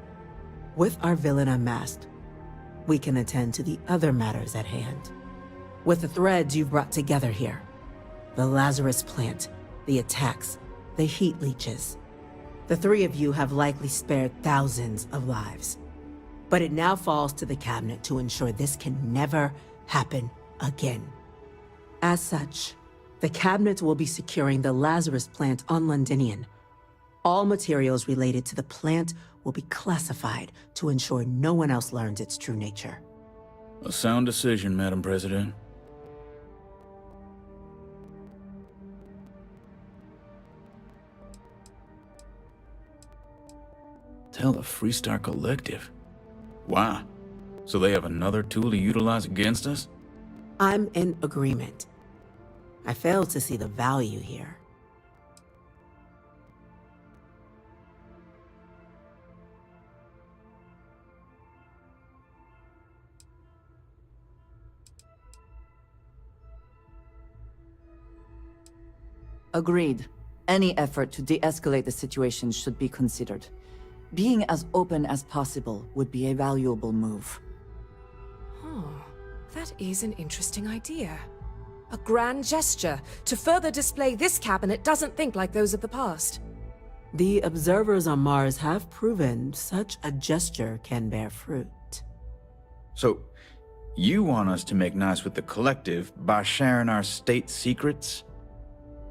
with our villain unmasked, we can attend to the other matters at hand. With the threads you've brought together here, the Lazarus plant, the attacks, the heat leeches, the three of you have likely spared thousands of lives. But it now falls to the cabinet to ensure this can never happen again. As such, the cabinet will be securing the Lazarus plant on Londinian. All materials related to the plant will be classified to ensure no one else learns its true nature. A sound decision, Madam President. Tell the Freestar Collective. Wow. So they have another tool to utilize against us? I'm in agreement. I fail to see the value here. Agreed. Any effort to de-escalate the situation should be considered. Being as open as possible would be a valuable move. Oh, that is an interesting idea. A grand gesture to further display this cabinet doesn't think like those of the past. The observers on Mars have proven such a gesture can bear fruit. So, you want us to make nice with the collective by sharing our state secrets?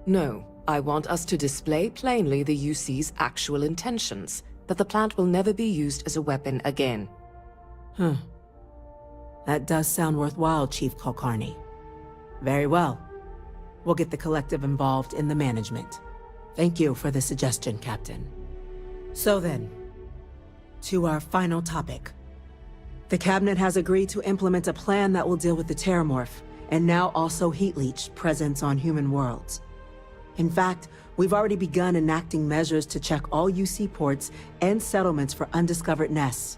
No, I want us to display plainly the UC's actual intentions, that the plant will never be used as a weapon again. That does sound worthwhile, Chief Kulkarni. Very well. We'll get the collective involved in the management. Thank you for the suggestion, Captain. So then, to our final topic. The Cabinet has agreed to implement a plan that will deal with the Terramorph, and now also Heat Leech presence on human worlds. In fact, we've already begun enacting measures to check all UC ports and settlements for undiscovered nests.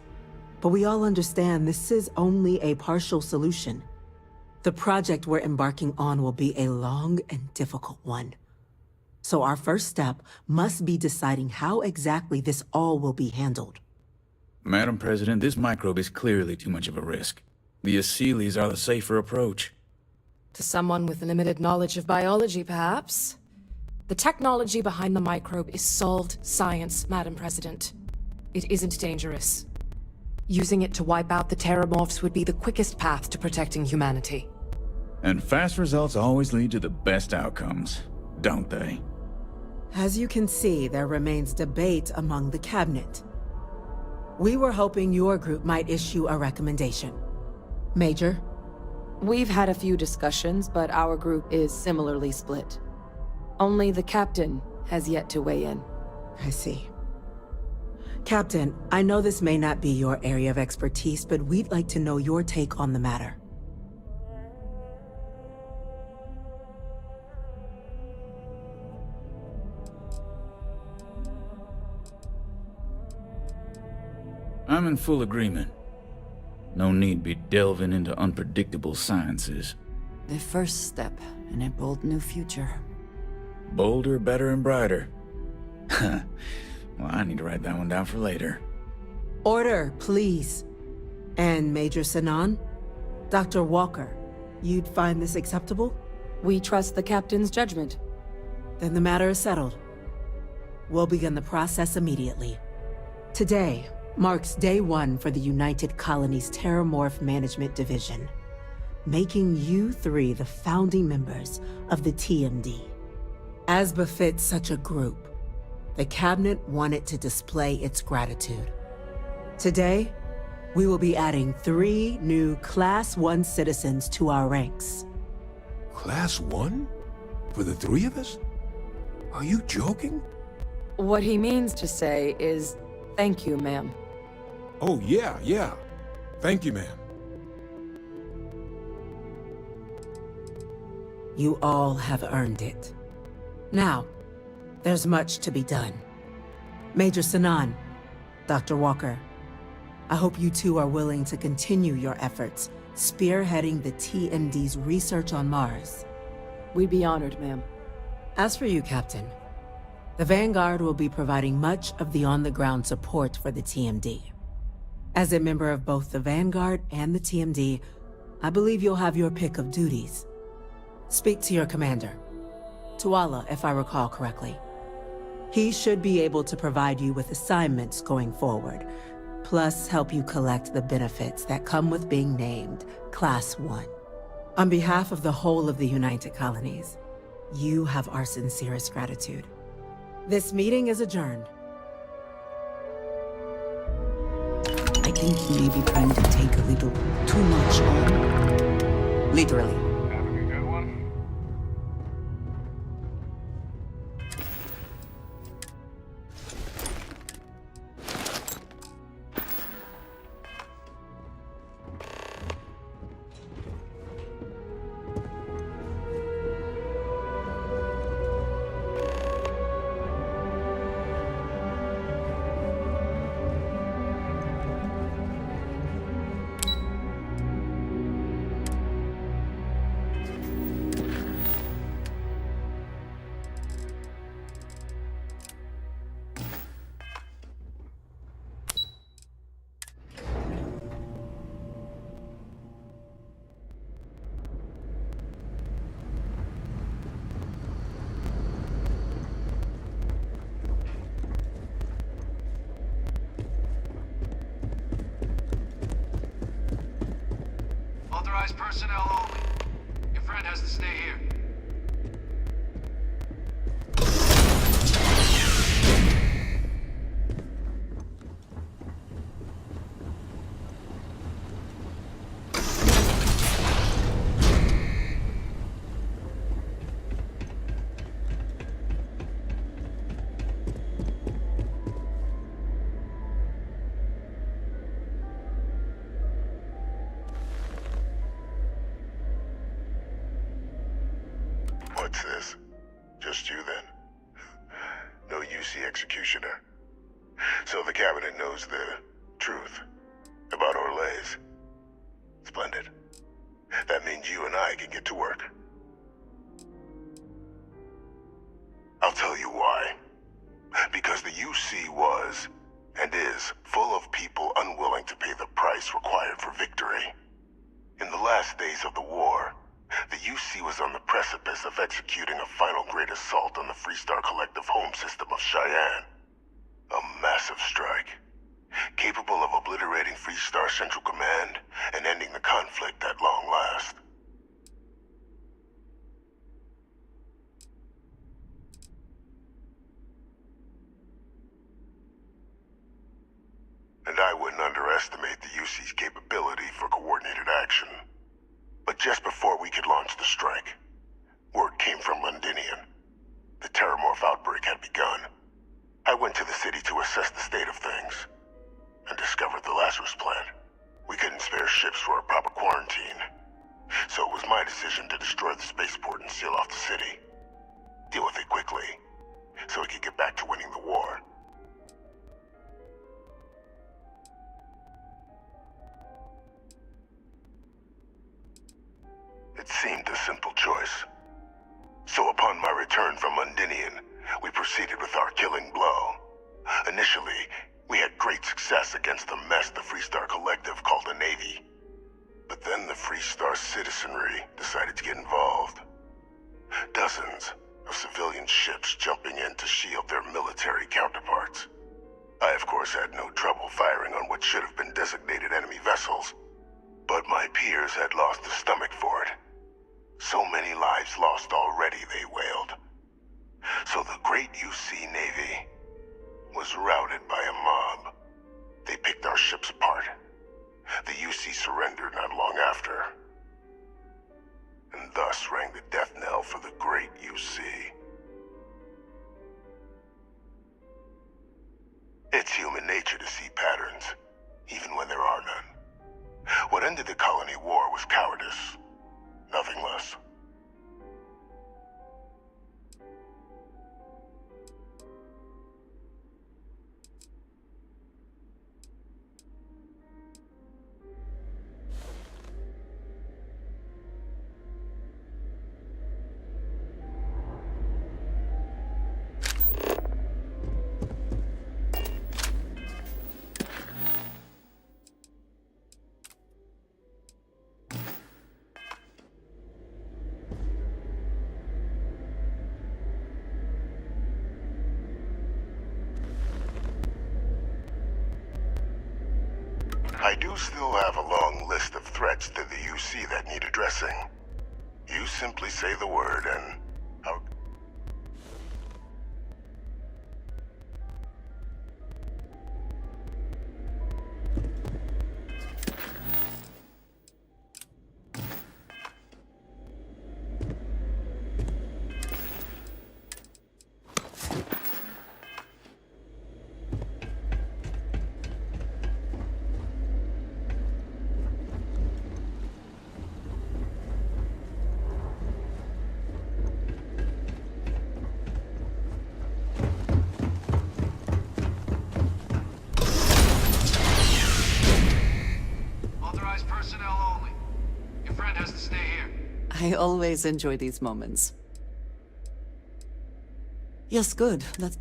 But we all understand this is only a partial solution. The project we're embarking on will be a long and difficult one. So our first step must be deciding how exactly this all will be handled. Madam President, this microbe is clearly too much of a risk. The Aseles are the safer approach. To someone with limited knowledge of biology, perhaps? The technology behind the microbe is solved science, Madam President. It isn't dangerous. Using it to wipe out the Terramorphs would be the quickest path to protecting humanity. And fast results always lead to the best outcomes, don't they? As you can see, there remains debate among the Cabinet. We were hoping your group might issue a recommendation. Major? We've had a few discussions, but our group is similarly split. Only the Captain has yet to weigh in. I see. Captain, I know this may not be your area of expertise, but we'd like to know your take on the matter. I'm in full agreement. No need be delving into unpredictable sciences. The first step in a bold new future. Bolder, better, and brighter. Well, I need to write that one down for later. Order, please. And Major Sinan? Dr. Walker, you'd find this acceptable? We trust the Captain's judgment. Then the matter is settled. We'll begin the process immediately. Today marks day one for the United Colonies Terramorph Management Division, making you three the founding members of the TMD. As befits such a group, the Cabinet wanted to display its gratitude. Today, we will be adding 3 new Class 1 citizens to our ranks. Class 1? For the 3 of us? Are you joking? What he means to say is, thank you, ma'am. Oh, yeah. Thank you, ma'am. You all have earned it. Now, there's much to be done. Major Sinan, Dr. Walker, I hope you two are willing to continue your efforts, spearheading the TMD's research on Mars. We'd be honored, ma'am. As for you, Captain, the Vanguard will be providing much of the on-the-ground support for the TMD. As a member of both the Vanguard and the TMD, I believe you'll have your pick of duties. Speak to your commander, Tuala, if I recall correctly. He should be able to provide you with assignments going forward, plus help you collect the benefits that come with being named Class 1. On behalf of the whole of the United Colonies, you have our sincerest gratitude. This meeting is adjourned. I think he may be trying to take a little too much on. Literally. Having a good one? Authorized personnel only. Your friend has to stay here. What's this? Just you then? No UC executioner. So the cabinet knows the truth about Orlays. Splendid. That means you and I can get to work. I'll tell you why. Because the UC was, and is, full of people unwilling to pay the price required for victory. In the last days of the war, the UC was on the precipice of executing a final great assault on the Freestar Collective home system of Cheyenne. A massive strike, capable of obliterating Freestar Central Command and ending the conflict at long last. And I wouldn't underestimate the UC's capability for coordinated action. But just before we could launch the strike, word came from Londinian. The Terramorph outbreak had begun. I went to the city to assess the state of things, and discovered the Lazarus plant. We couldn't spare ships for a proper quarantine, so it was my decision to destroy the spaceport and seal off the city. Deal with it quickly, so we could get back to winning the war. It seemed a simple choice. So upon my return from Londinian, we proceeded with our killing blow. Initially, we had great success against the mess the Freestar Collective called a Navy. But then the Freestar citizenry decided to get involved. Dozens of civilian ships jumping in to shield their military counterparts. I, of course, had no trouble firing on what should have been designated enemy vessels. But my peers had lost the stomach for it. So many lives lost already, they wailed. So the great UC Navy was routed by a mob. They picked our ships apart. The UC surrendered not long after. And thus rang the death knell for the great UC. It's human nature to see patterns, even when there are none. What ended the colony war was cowardice. Nothing less. I do still have a long list of threats to the UC that need addressing. You simply say the word and I'll... I always enjoy these moments. Yes, good. Let's...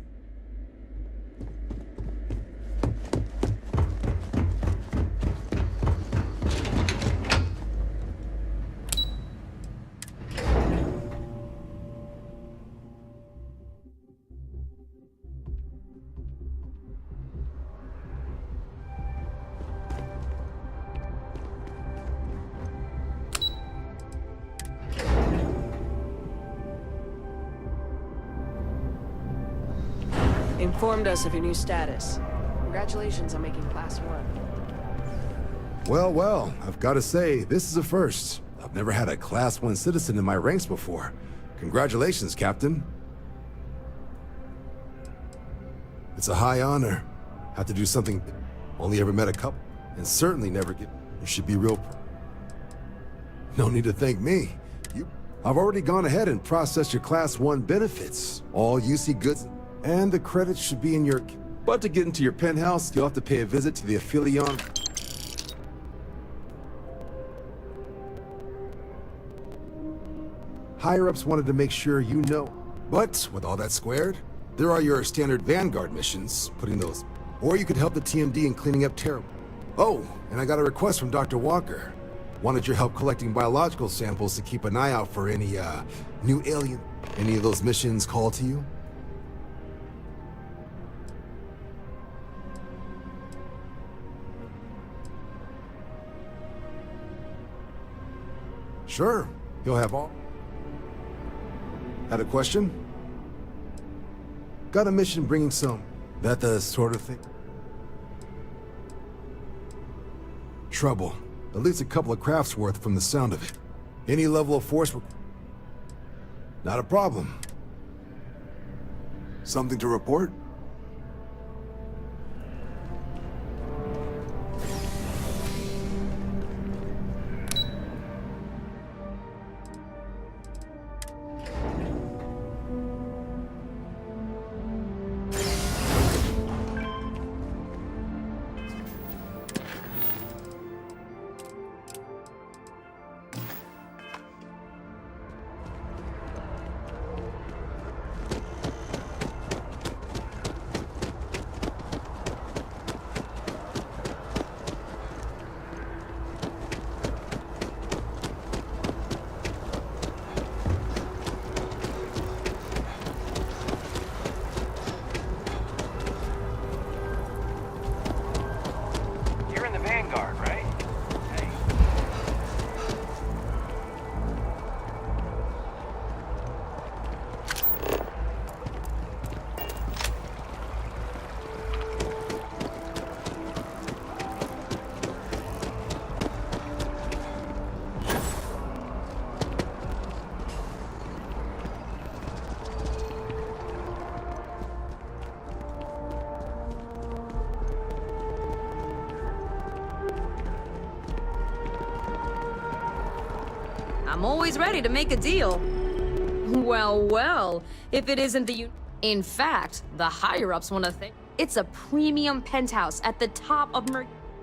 Informed us of your new status. Congratulations on making Class 1. Well, well, I've got to say, this is a first. I've never had a Class 1 citizen in my ranks before. Congratulations, Captain. It's a high honor. Have to do something only ever met a couple, and certainly never get. You should be real. No need to thank me. I've already gone ahead and processed your Class 1 benefits. All UC goods, and the credits should be in your... But to get into your penthouse, you'll have to pay a visit to the Affilion. Higher-ups wanted to make sure you know. But, with all that squared, there are your standard Vanguard missions, putting those... Or you could help the TMD in cleaning up terror. Oh, and I got a request from Dr. Walker. Wanted your help collecting biological samples to keep an eye out for any, new alien. Any of those missions call to you? Sure, he'll have all. Had a question? Got a mission bringing some. That the sort of thing? Trouble. At least a couple of crafts worth from the sound of it. Any level of force... Not a problem. Something to report? I'm always ready to make a deal. Well, well, if it isn't the In fact, the higher-ups want to think it's a premium penthouse at the top of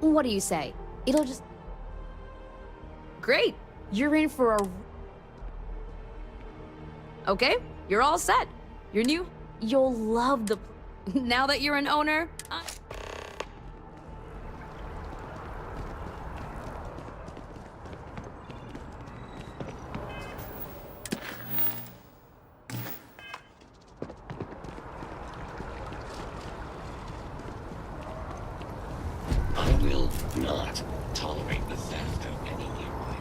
What do you say? It'll just... Great! You're in for a... Okay, you're all set. You're new. You'll love the... Now that you're an owner... I will not tolerate the theft of any nearby